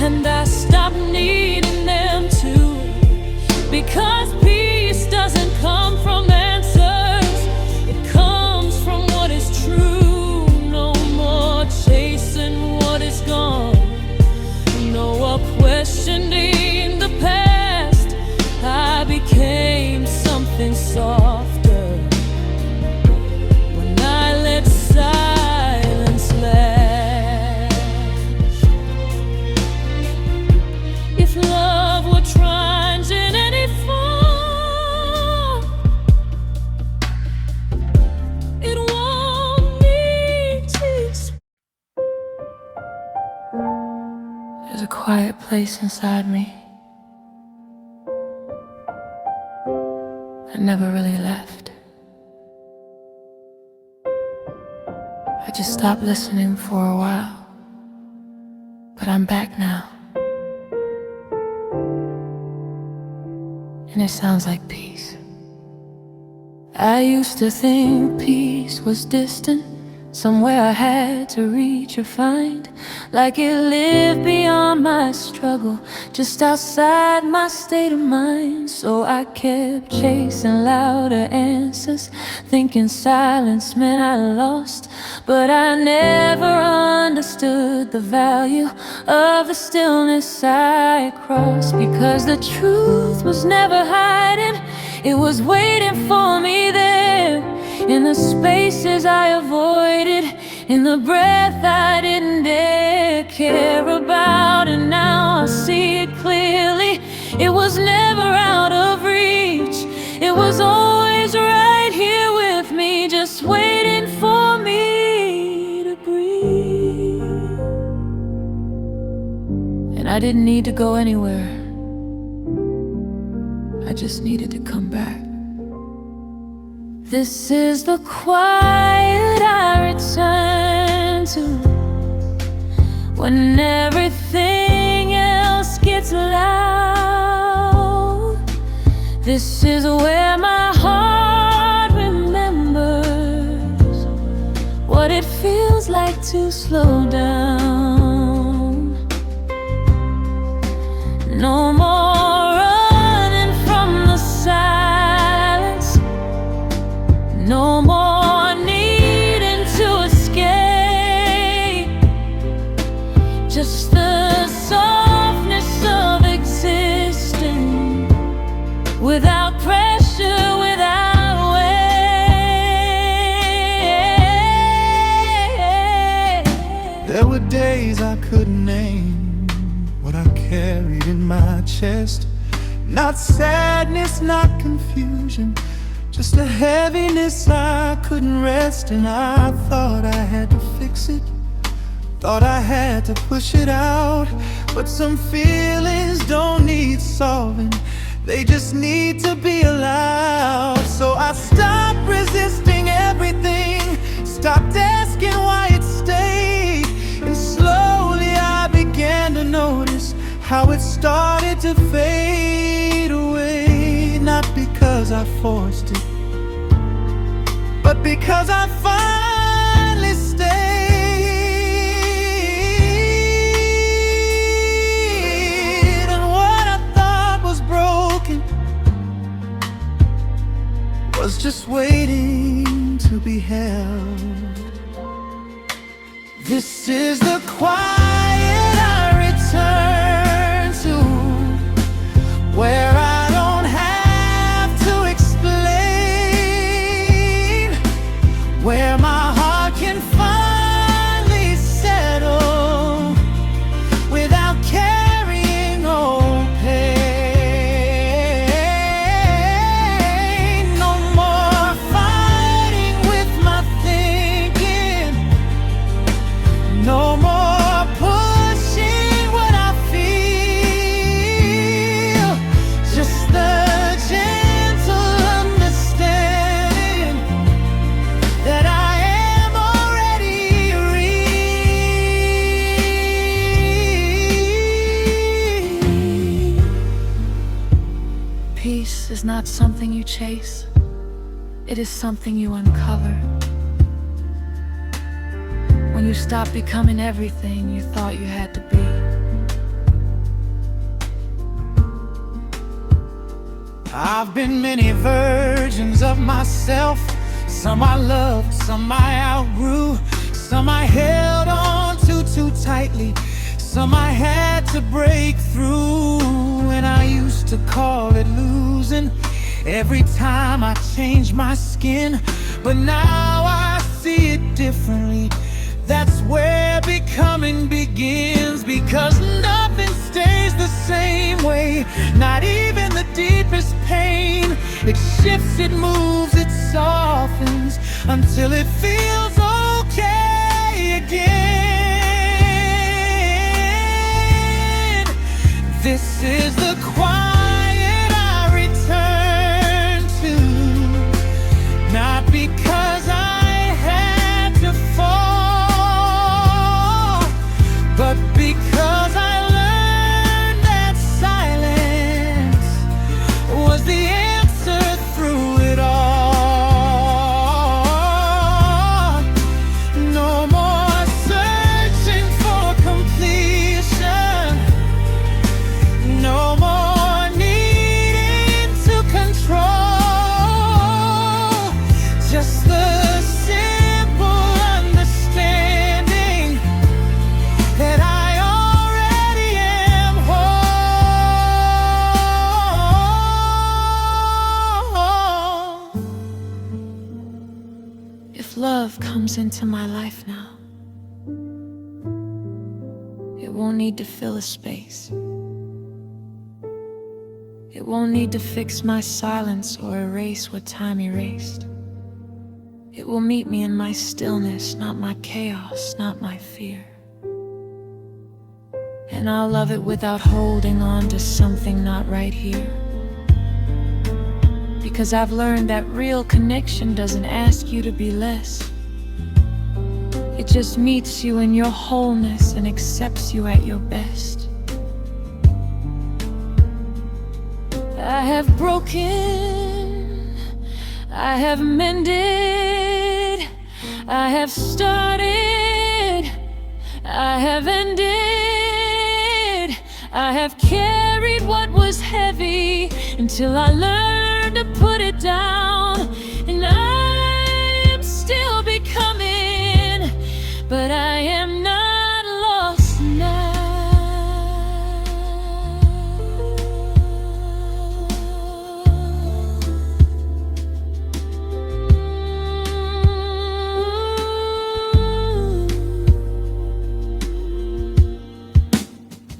and I stop needing them to, because peace doesn't come from answers, it comes from what is true. No more chasing what is gone, no more questioning the past. I became something softer when I let silence last. If love were tried in any form, it won't need tears. There's a quiet place inside me I never really left. I just stopped listening for a while, but I'm back now. And it sounds like peace. I used to think peace was distant, somewhere I had to reach or find, like it lived beyond my struggle, just outside my state of mind. So I kept chasing louder answers, thinking silence meant I lost. But I never understood the value of the stillness I crossed, because the truth was never hiding, it was waiting for me there, in the spaces I avoided, in the breath I didn't dare care about. And now I see it clearly, it was never out of reach, it was always right here with me, just waiting for me to breathe. And I didn't need to go anywhere, I just needed to come back. This is the quiet I return to, when everything else gets loud. This is where my heart remembers what it feels like to slow down. No more running from the silence, no more needing to escape. Just the softness of existing, without pressure, without weight. There were days I couldn't name what I carried in my chest. Not sadness, not confusion, just a heaviness I couldn't rest. And I thought I had to fix it, thought I had to push it out. But some feelings don't need solving, they just need to be allowed. So I stopped resisting everything, stopped asking why it stayed. And slowly I began to notice how it started to fade away. Not because I forced it, but because I finally stayed. And what I thought was broken was just waiting to be held. This is the quiet I return to, where I don't have to explain, where my heart can finally settle without carrying old pain. No more fighting with my thinking, no more pushing what I feel. Just the gentle understanding that I am already real. Peace is not something you chase, it is something you uncover. When you stop becoming everything you thought you had to be. I've been many versions of myself. Some I loved, some I outgrew, some I held on to too tightly, some I had to break through. And I used to call it losing every time I changed my skin. But now I see it differently. That's where becoming begins. Because nothing stays the same way, not even the deepest pain. It shifts, it moves, it softens until it feels okay again. This is the quiet I return to, not because I had to fall, but because I learned that silence was the answer through it all. No more searching for completion, no more needing to control. Just the simple understanding that I already am whole. If love comes into my life now, it won't need to fill a space. It won't need to fix my silence or erase what time erased. It will meet me in my stillness, not my chaos, not my fear. And I'll love it without holding on to something not right here. Because I've learned that real connection doesn't ask you to be less. It just meets you in your wholeness and accepts you at your best. I have broken, I have mended, I have started, I have ended, I have carried what was heavy until I learned to put it down. And I am still becoming, but I am not lost now.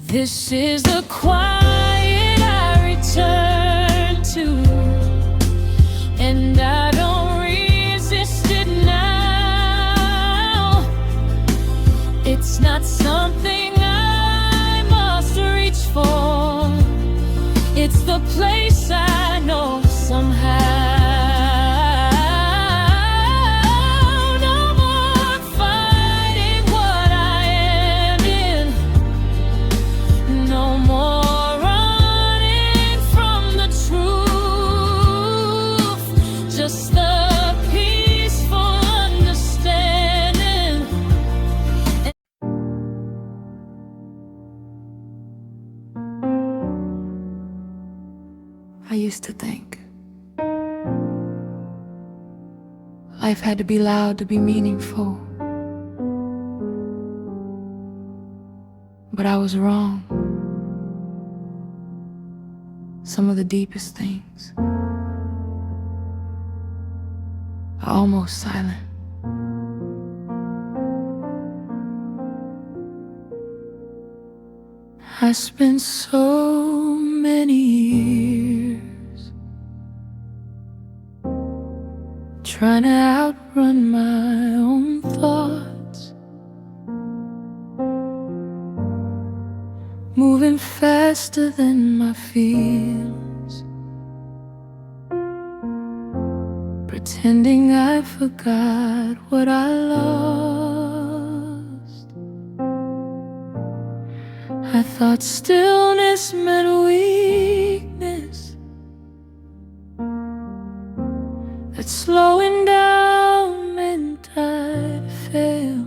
This is the quiet I return to, and I don't resist it now. It's not something I must reach for. It's the place I know somehow. No more fighting what I am in. No more running from the truth. Just the peaceful understanding. I used to think life had to be loud to be meaningful, but I was wrong. Some of the deepest things are almost silent. I spent so many years trying to outrun my own thoughts, moving faster than my feels, pretending I forgot what I lost. I thought stillness meant weakness, that slowing down meant I'd fail.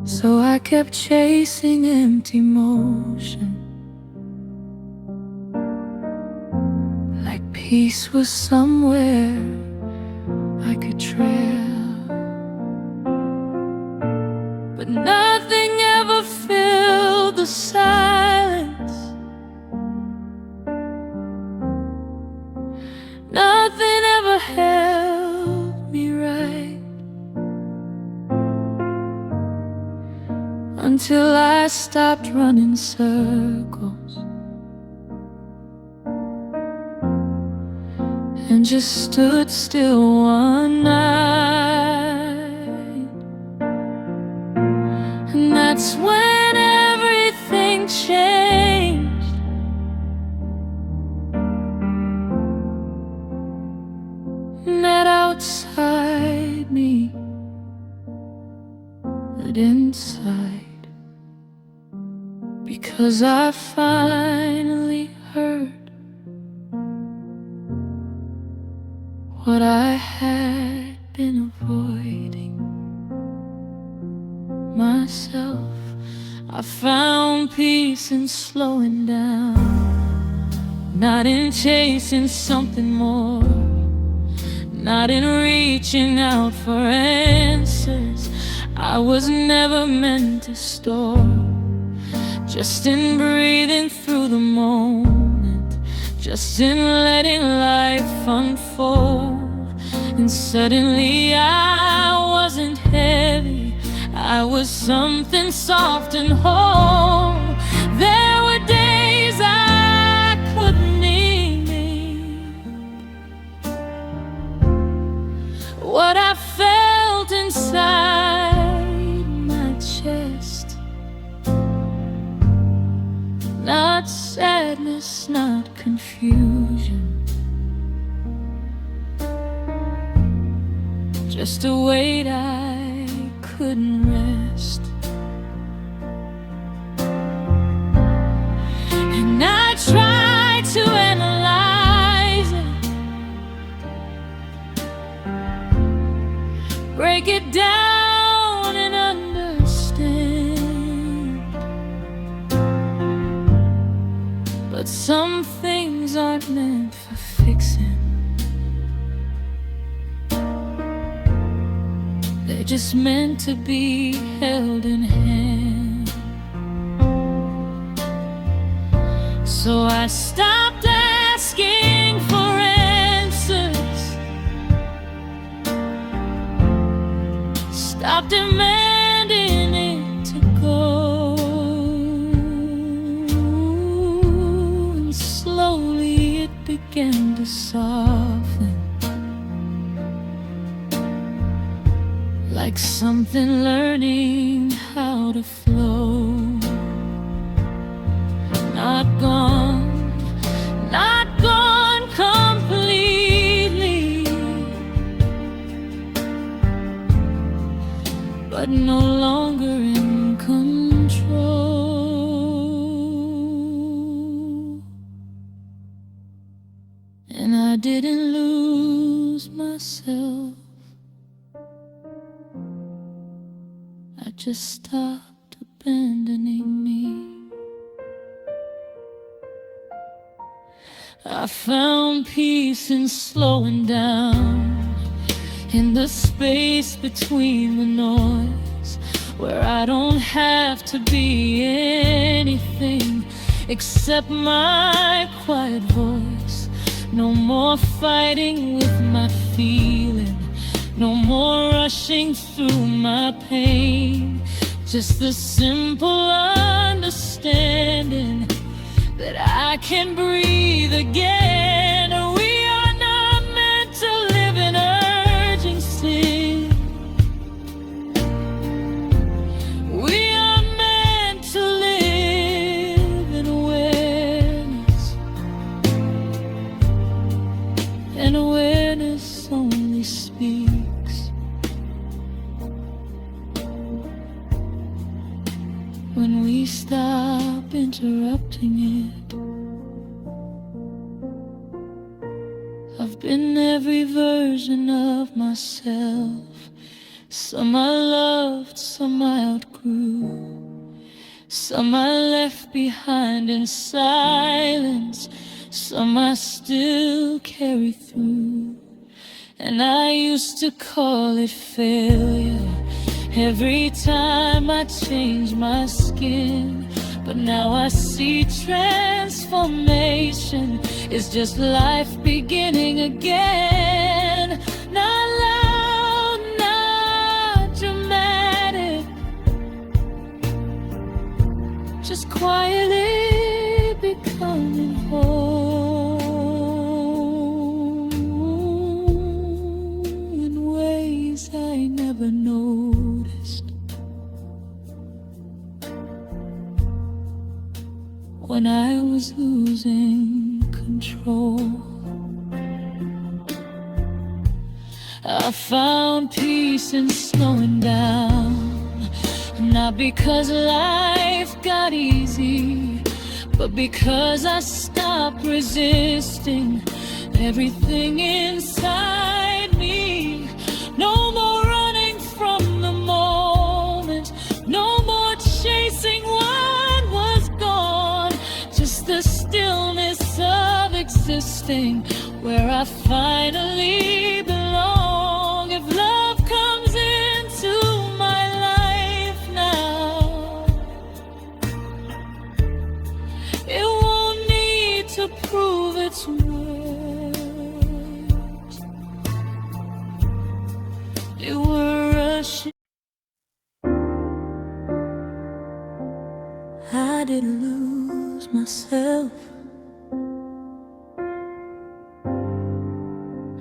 So I kept chasing empty motion, like peace was somewhere I could trail. But nothing ever filled the silence. Nothing ever held me right, until I stopped running circles and just stood still one night. And that's when everything changed. Not outside me, but inside, because I finally heard what I had been avoiding myself. I found peace in slowing down, not in chasing something more, not in reaching out for answers I was never meant to store, just in breathing through the moment, just in letting life unfold. And suddenly I wasn't heavy, I was something soft and whole. There were days I couldn't name what I felt inside my chest. Not sadness, not confusion, just a weight I couldn't rest. And I tried to analyze it, break it down and understand. But some things aren't meant for fixing, they're just meant to be held in hand. So I stopped asking for answers, stopped demanding it to go, and slowly it began to soften, like something learning how to flow. Not gone completely, but no longer in control. And I didn't lose myself, I just stopped abandoning me. I found peace in slowing down, in the space between the noise, where I don't have to be anything except my quiet voice. No more fighting with my feeling, no more rushing through my pain, just the simple understanding that I can breathe again. We are not meant to live in urgency, we are meant to live in awareness, and awareness only speaks when we stop interrupting it. I've been every version of myself, some I loved, some I outgrew, some I left behind in silence, some I still carry through. And I used to call it failure every time I changed my skin, but now I see transformation is just life beginning again. Not loud, not dramatic, just quietly becoming whole in ways I never noticed when I was losing control. I found peace in slowing down, not because life got easy, but because I stopped resisting everything inside me. No more running from the moment, no more chasing what was gone, just the stillness of existing where I finally belong. If love comes into my life now, it won't need to prove its worth. It were rushing. I didn't lose myself,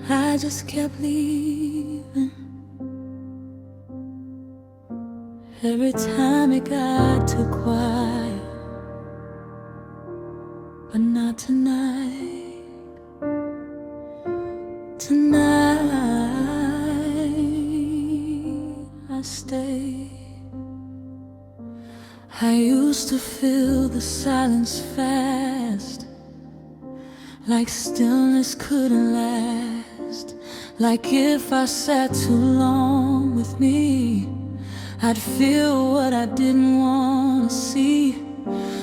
I just kept leaving. Every time it got too quiet, but not tonight. Tonight I used to feel the silence fast, like stillness couldn't last. Like if I sat too long with me, I'd feel what I didn't want to see.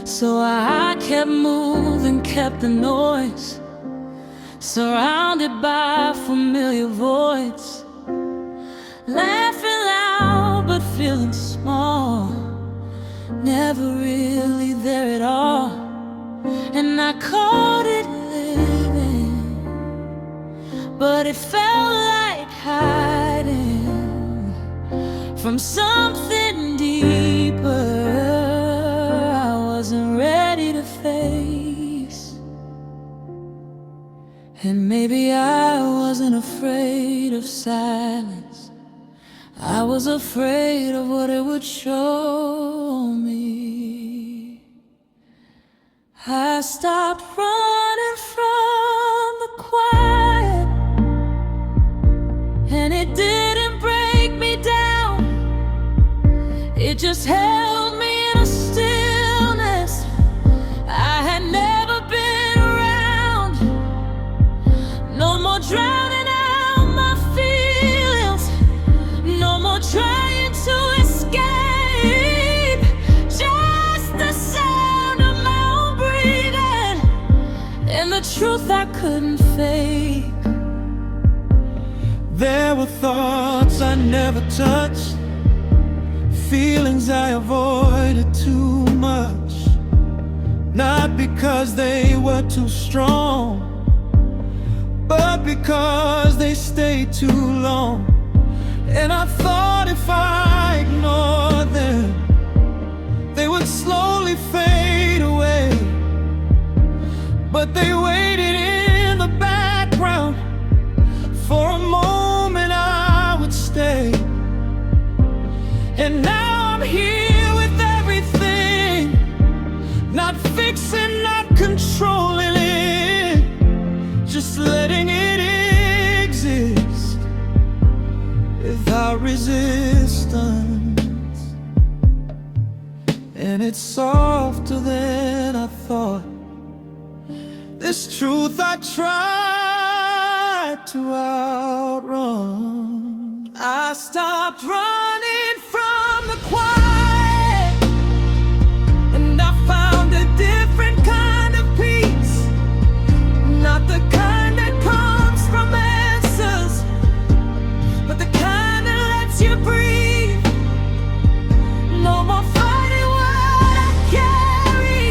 So I kept moving, kept the noise, surrounded by familiar voids, laughing loud but feeling small, never really there at all. And I called it living, but it felt like hiding from something deeper I wasn't ready to face. And maybe I wasn't afraid of silence, I was afraid of what it would show me. I stopped running from the quiet, and it didn't break me down. It just held me in a stillness I had never been around. No more drowning out my feelings, no more trying to escape. Just the sound of my own breathing and the truth I couldn't fake. There were thoughts I never touched, feelings I avoided too much, not because they were too strong, but because they stayed too long. And I thought if I ignored them, they would slowly fade away. But they waited in the background, for a moment I would stay. And now I'm here with everything, not fixing, not controlling it, just letting it exist without resistance. And it's softer than I thought, this truth I tried to outrun. I stopped running from the quiet, and I found a different kind of peace, not the kind that comes from answers, but the kind that lets you breathe. No more fighting what I carry,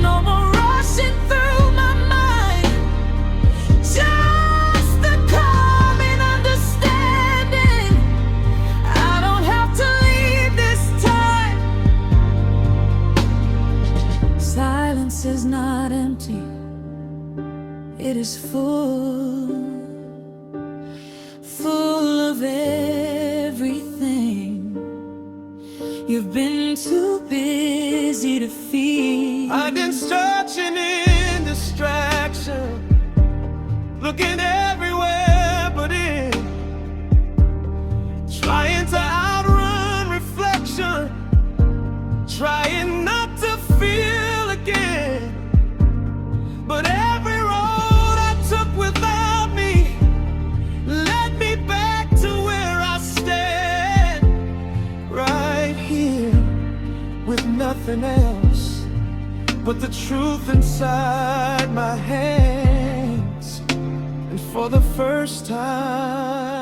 no more rushing through my mind, just the calming understanding I don't have to leave this time. Silence is not empty, it is full, full of everything you've been too busy to feed. I've been searching in distraction, looking everywhere but in, trying to outrun reflection, trying not to feel again. But every road I took without me led me back to where I stand, right here with nothing else but the truth inside my hands. And for the first time,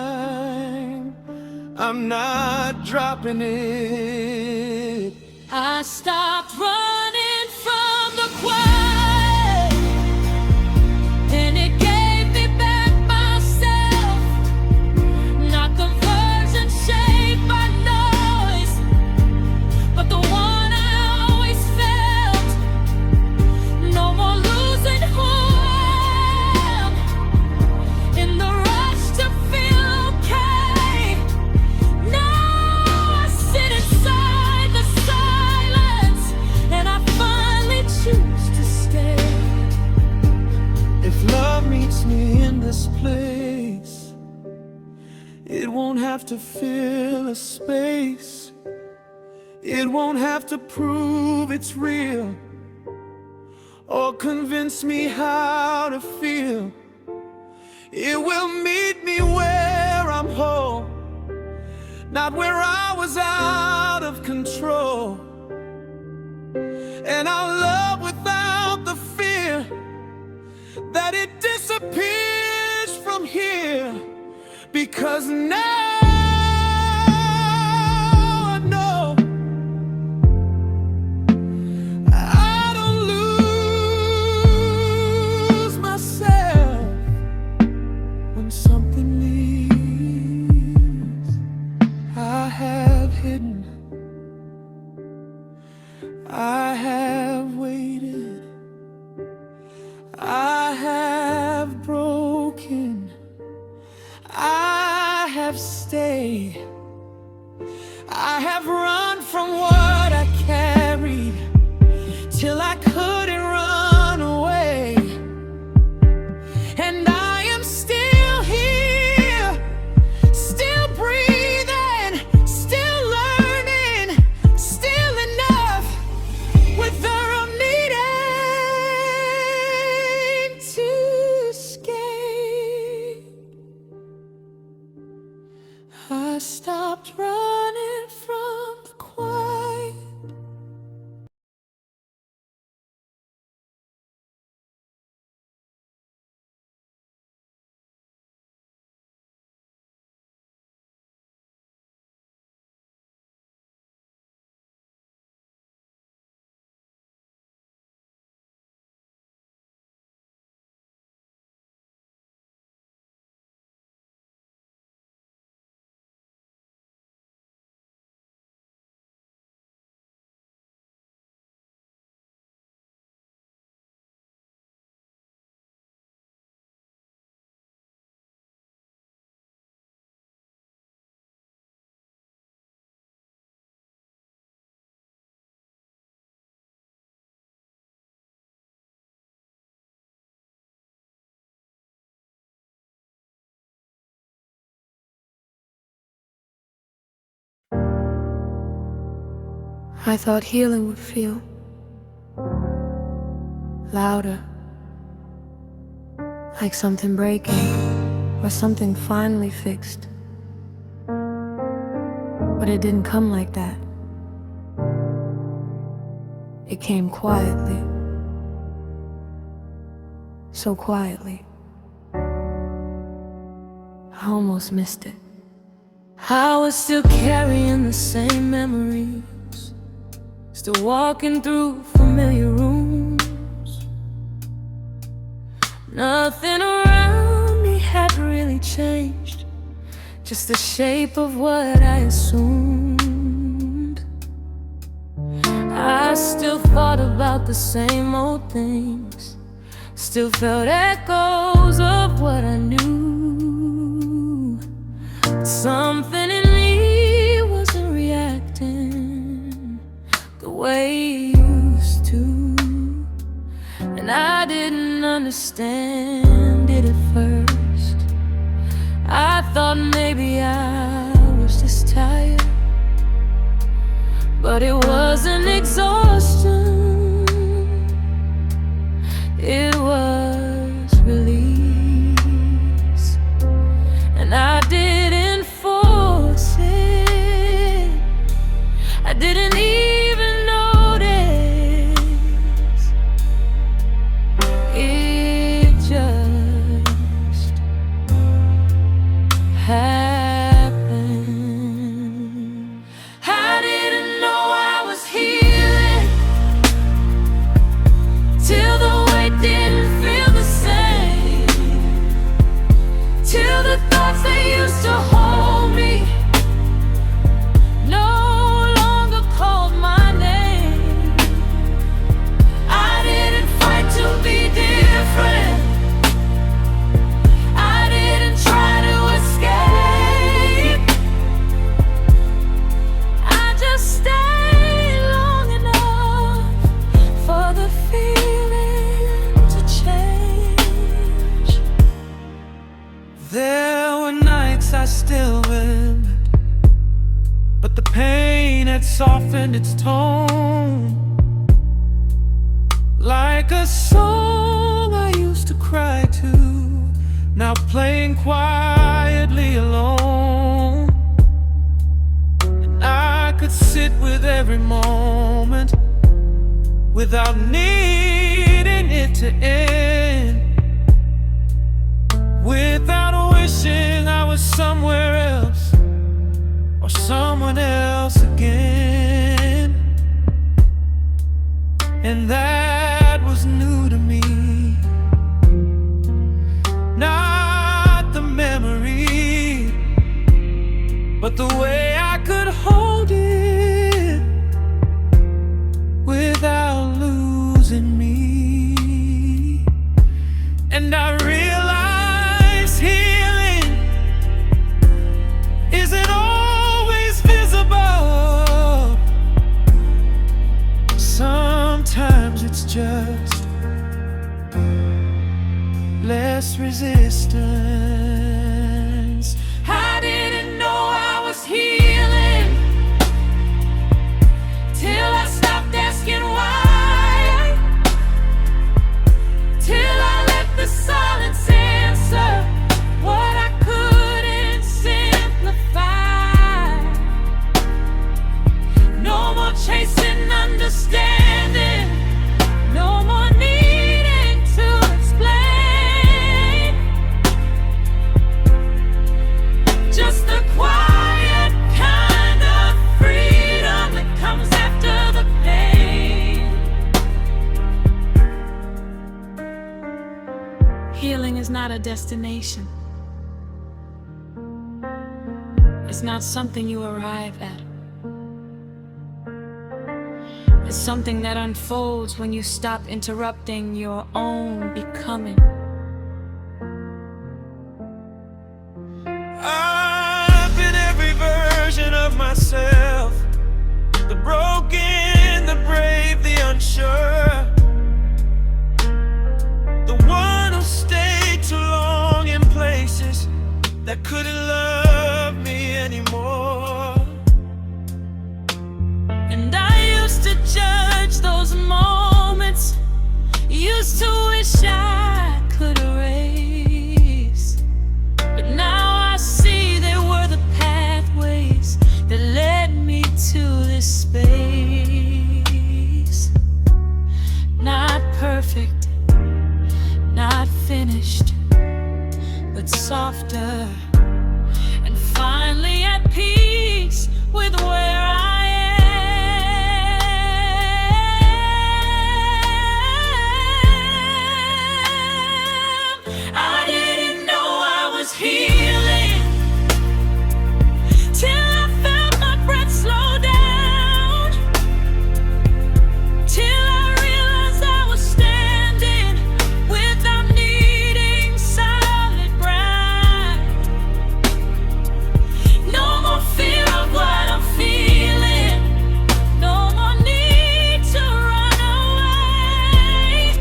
I'm not dropping it. I stopped running from the quiet, and it gave me back myself, not the version shaped by noise, but the one I always felt. No more losing who I am in the rush to feel okay. Now I sit inside the silence, and I finally choose to stay. If love meets me in this place, it won't have to fill a space. It won't have to prove it's real or convince me how to feel. It will meet me where I'm whole, not where I was out of control. And I'll love without the fear that it disappears from here, because now I know I don't lose myself when something leaves. I have hidden, I have waited, I have broken, I have stayed, I have run from what I carried till I couldn't run away. And I am still here, still breathing, still learning, still enough without needing to escape. I stopped running from the quiet. I thought healing would feel louder, like something breaking or something finally fixed. But it didn't come like that. It came quietly, so quietly. I almost missed it. I was still carrying the same memories, still walking through familiar rooms. Nothing around me had really changed, just the shape of what I assumed. I still thought about the same old things, still felt echoes of what I knew. Something in me wasn't reacting the way it used to, and I didn't understand it at first. I thought maybe I was just tired, but it wasn't exhaustion, it was release. And I didn't force it, I didn't even notice. It just happened. I didn't know I was healing till the weight didn't feel the same, till the thoughts that used to hold me no longer called my name. I didn't fight to be different, I didn't try to escape, I just stayed long enough for the feeling to change. There were nights I still remembered, but the pain had softened its tone, like a song I used to cry to, now playing quietly alone. And I could sit with every moment without needing it to end, without wishing I was somewhere else or someone else again. And that was new to me, not the memory, but the way I could hold it without losing me. And I realized healing isn't always visible. Sometimes it's just less resistance. I didn't know I was healing till I stopped asking why, till I let the silence answer what I couldn't simplify. No more chasing understanding, no more needing to explain. Just the quiet kind of freedom that comes after the pain. Healing is not a destination. It's not something you arrive at. It's something that unfolds when you stop interrupting your own becoming. I've been every version of myself, the broken, the brave, the unsure, the one who stayed too long in places that couldn't love me anymore. And I used to judge those moments, used to wish I could erase. But now I see they were the pathways that led me to this space. Not perfect, not finished, but softer, and finally at peace with where I am. I didn't know I was healing till I felt my breath slow down, till I realized I was standing without needing solid ground. No more fear of what I'm feeling, no more need to run away.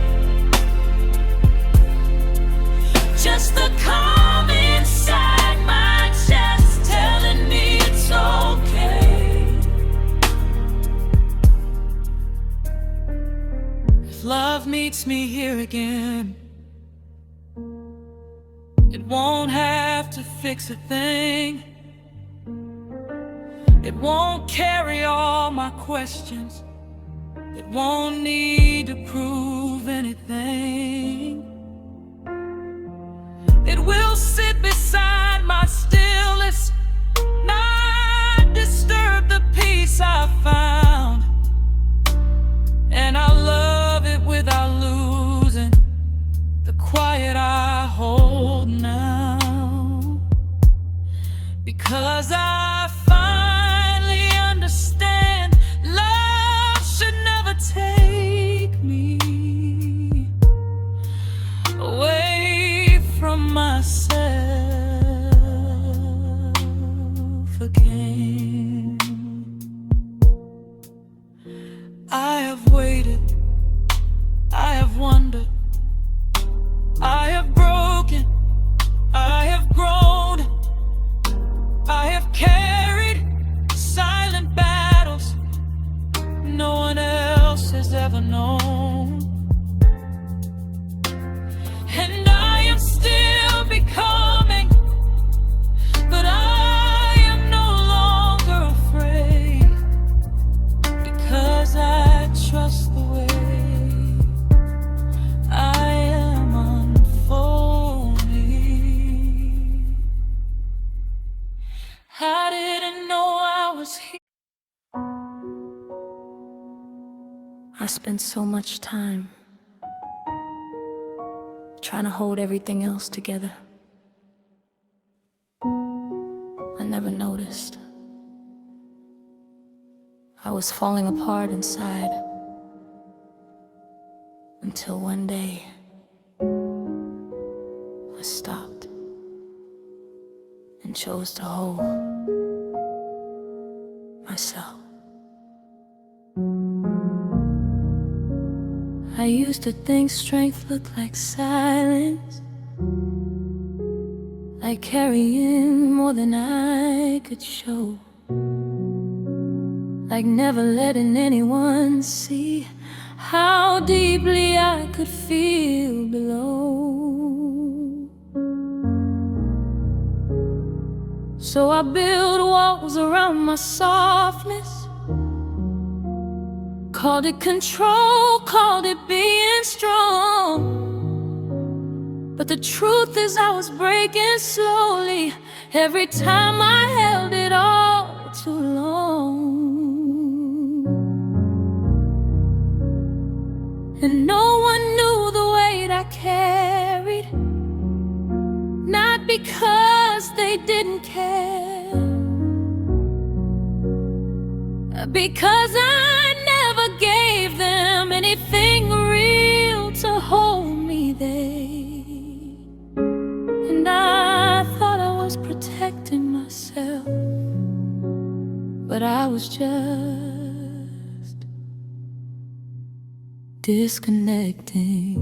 Just the calm inside my chest telling me it's okay. If love meets me here again, it won't have to fix a thing. It won't carry all my questions. It won't need to prove anything. It will sit beside my stillness, not disturb the peace I found. And I love it without losing the quiet I hold now. Because I finally understand love should never take me away from myself again. I have waited, I have wondered, I have broken, I have grown, I have carried silent battles I spent so much time trying to hold everything else together. I never noticed I was falling apart inside until one day I stopped and chose to hold myself. I used to think strength looked like silence, like carrying more than I could show, like never letting anyone see how deeply I could feel below. So I built walls around my softness, called it control, called it being strong. But the truth is I was breaking slowly every time I held it all too long. And no one knew the weight I carried, not because they didn't care, because I never gave them anything real to hold me there. And I thought I was protecting myself, but I was just disconnecting.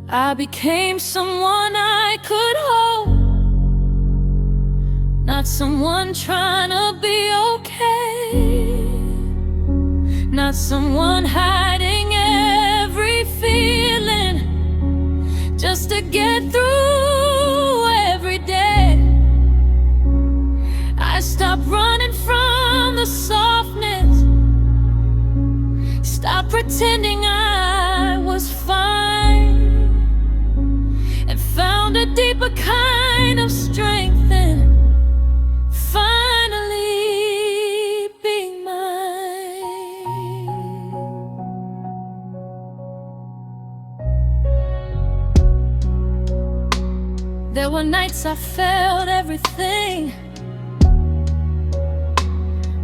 I became someone I could hold, not someone trying to be okay, not someone hiding every feeling just to get through every day. I stopped running from the softness, stopped pretending I was fine, and found a deeper kind of strength in finally being mine. There were nights I felt everything,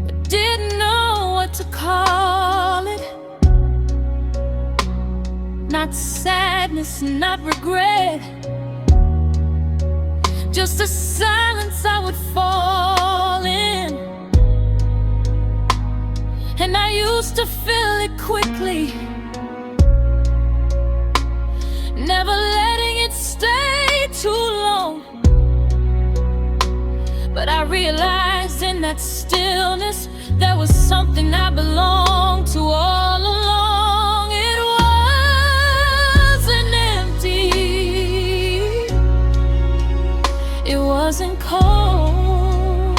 but didn't know what to call it. Not sadness, not regret, just a silence I would fall in. And I used to fill it quickly, never letting it stay too long. But I realized in that stillness there was something I belonged to all along. It wasn't empty, it wasn't cold,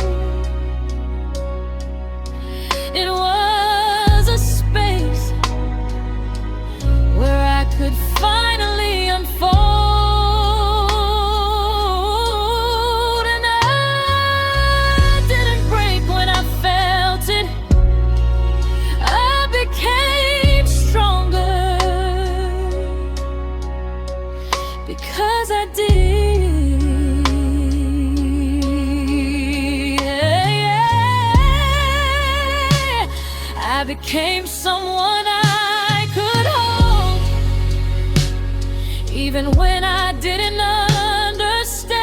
it was a space where I could finally unfold. And I didn't break when I felt it, I became stronger because I did. I became someone I could hold, even when I didn't understand,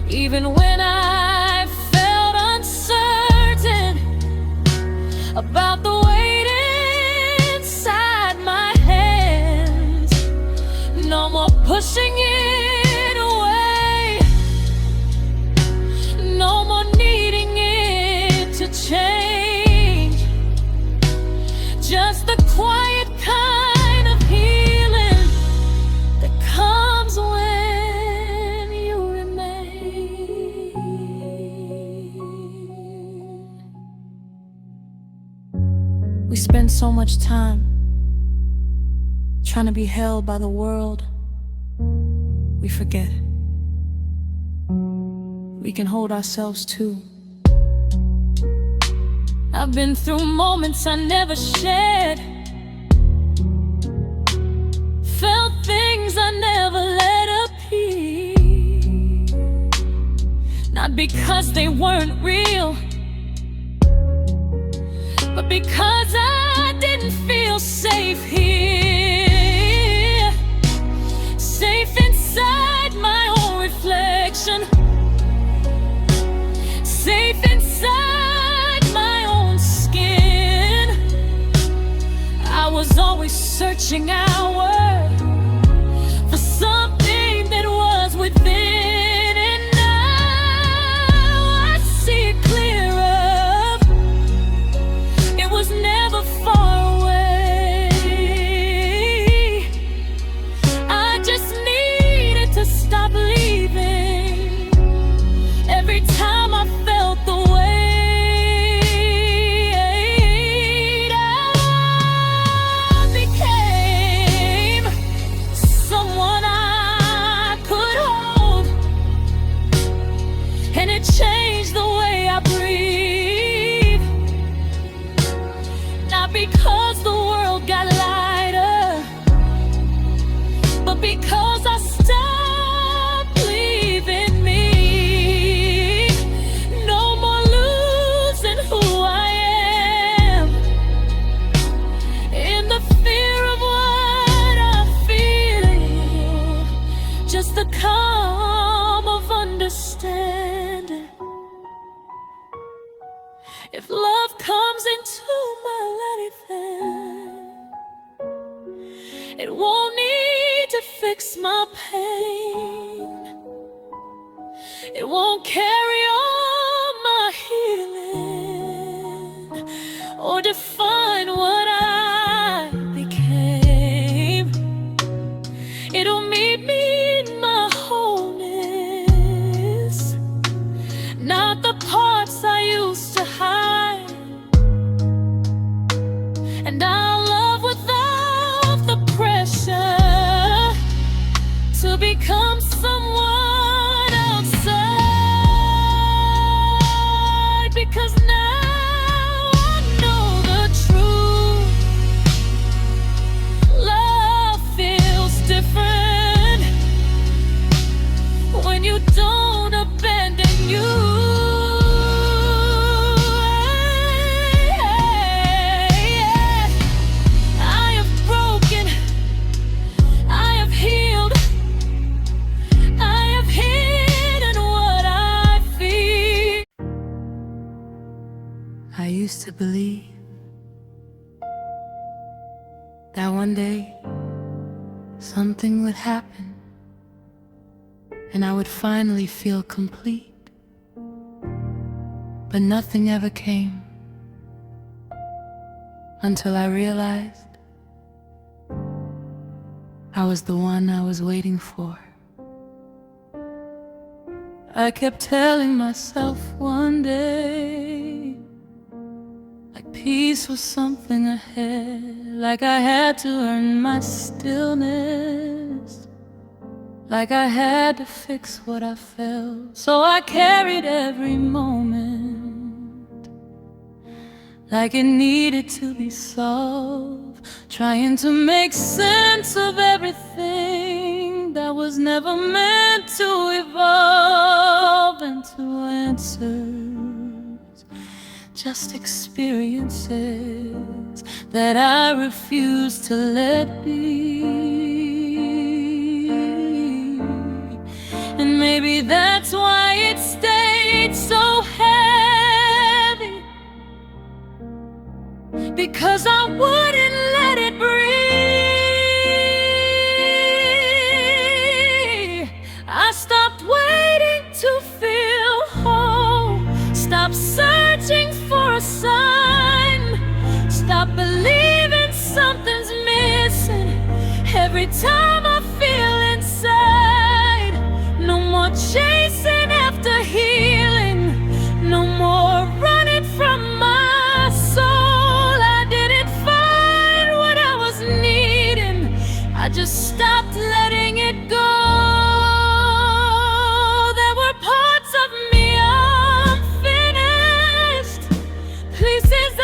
even when I felt uncertain about the weight inside my hands. No more pushing it away, no more needing it to change, just the quiet kind of healing that comes when you remain. We spend so much time trying to be held by the world, we forget we can hold ourselves too. I've I've been through moments I never shared, felt things I never let appear. Not because they weren't real, but because I didn't feel safe here. Safe inside my own reflection, safe inside my own skin. I was always searching outward for something that was within, and now I see it clearer. It was never far away. I just needed to stop leaving every time I felt the weight. I became someone I could hold, and it changed the way I breathe. Not because the world got lighter, but because I stopped believing me. No more losing who I am in the fear of what I'm feeling, just the calm of understanding. If love comes into my life, then it won't need to fix my pain. It won't carry on my healing or define what I became. It'll meet me in my wholeness, not the parts I used to hide. And I'll love without the pressure to become someone outside, because now I know the truth. Love feels different when you don't abandon you. I used to believe that one day something would happen and I would finally feel complete. But nothing ever came until I realized I was the one I was waiting for. I kept telling myself one day, like peace was something ahead, like I had to earn my stillness, like I had to fix what I felt. So I carried every moment like it needed to be solved, trying to make sense of everything that was never meant to evolve into answers, just experiences that I refuse to let be. And maybe that's why it stayed so heavy, because I wouldn't let it breathe. I stopped waiting to feel whole, stopped searching for a sign, stop believing something's missing every time I feel inside. No more chasing after healing, no more running from my soul. I didn't find what I was needing, I just stopped letting it go. There were parts of me unfinished, pieces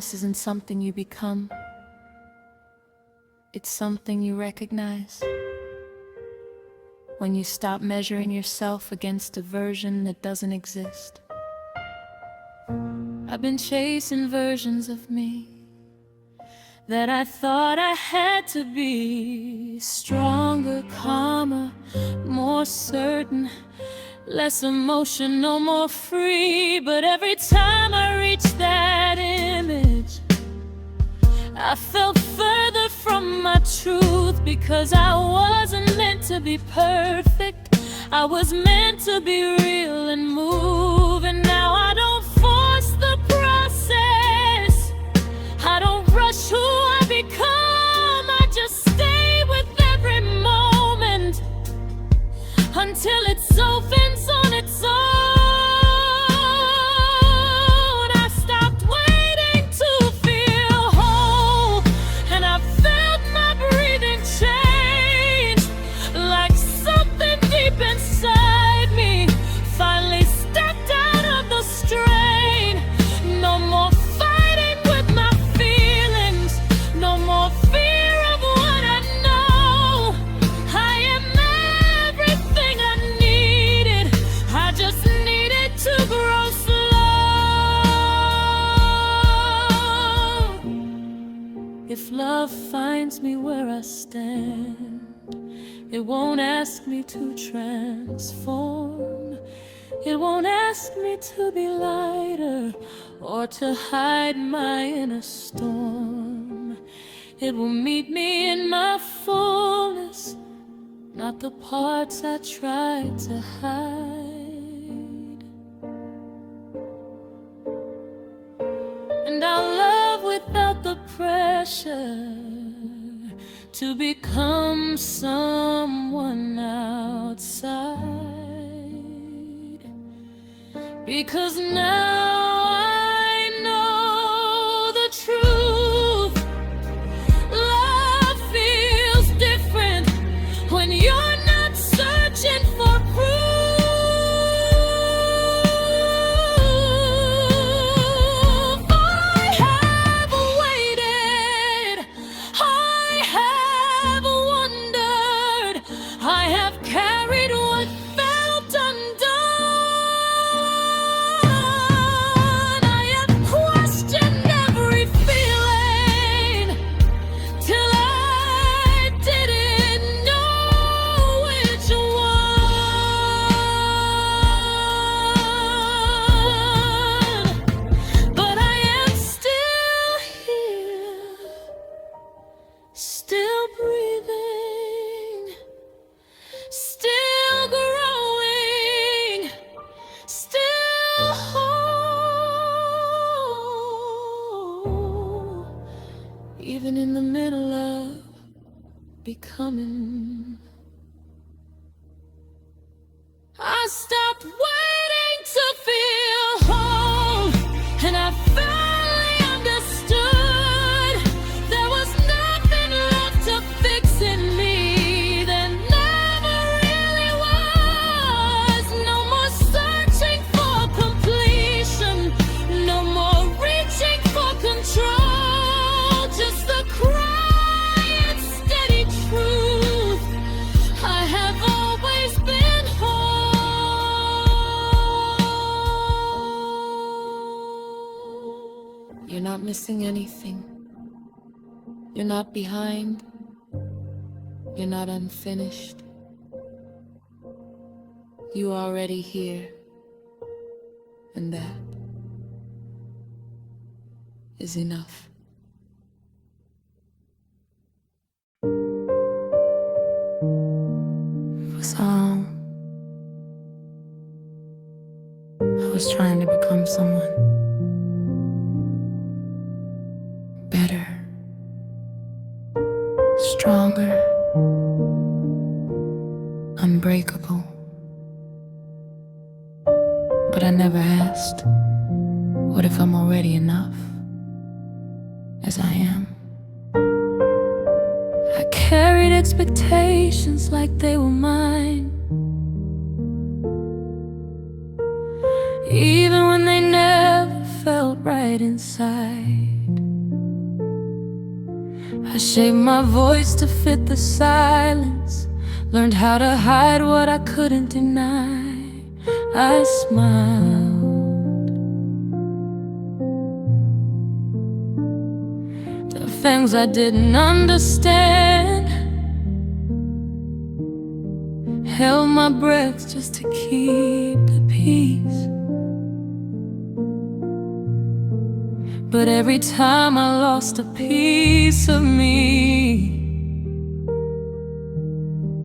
Happiness isn't something you become, it's something you recognize. When you stop measuring yourself against a version that doesn't exist. I've been chasing versions of me that I thought I had to be stronger, calmer, more certain, less emotional, more free. But every time I reached that image, I felt further from my truth, because I wasn't meant to be perfect. I was meant to be real and move. And now I don't force the process, I don't rush who I become. I just stay with every moment until it softens on its own. If love finds me where I stand, it won't ask me to transform. It won't ask me to be lighter or to hide my inner storm. It will meet me in my fullness, not the parts I tried to hide. And I'll love without the pressure to become someone outside, because now I know the truth. Love feels different when you're not searching for proof. Still breathing, still growing, still whole, even in the middle of becoming. I stopped waiting to feel whole, and I finally understood there was nothing left to fix in me. There never really was. No more searching for completion, no more reaching for control, just the quiet, steady truth. I have always been whole. You're not missing anything. You're not behind. You're not unfinished. You are already here. And that is enough. For so long, I was trying to become someone better, stronger, unbreakable. But I never asked, what if I'm already enough as I am? I carried expectations like they were mine, even when they never felt right inside. shaped my voice to fit the silence, learned how to hide what I couldn't deny. I smiled. The things I didn't understand, held my breath just to keep the peace. But every time I lost a piece of me,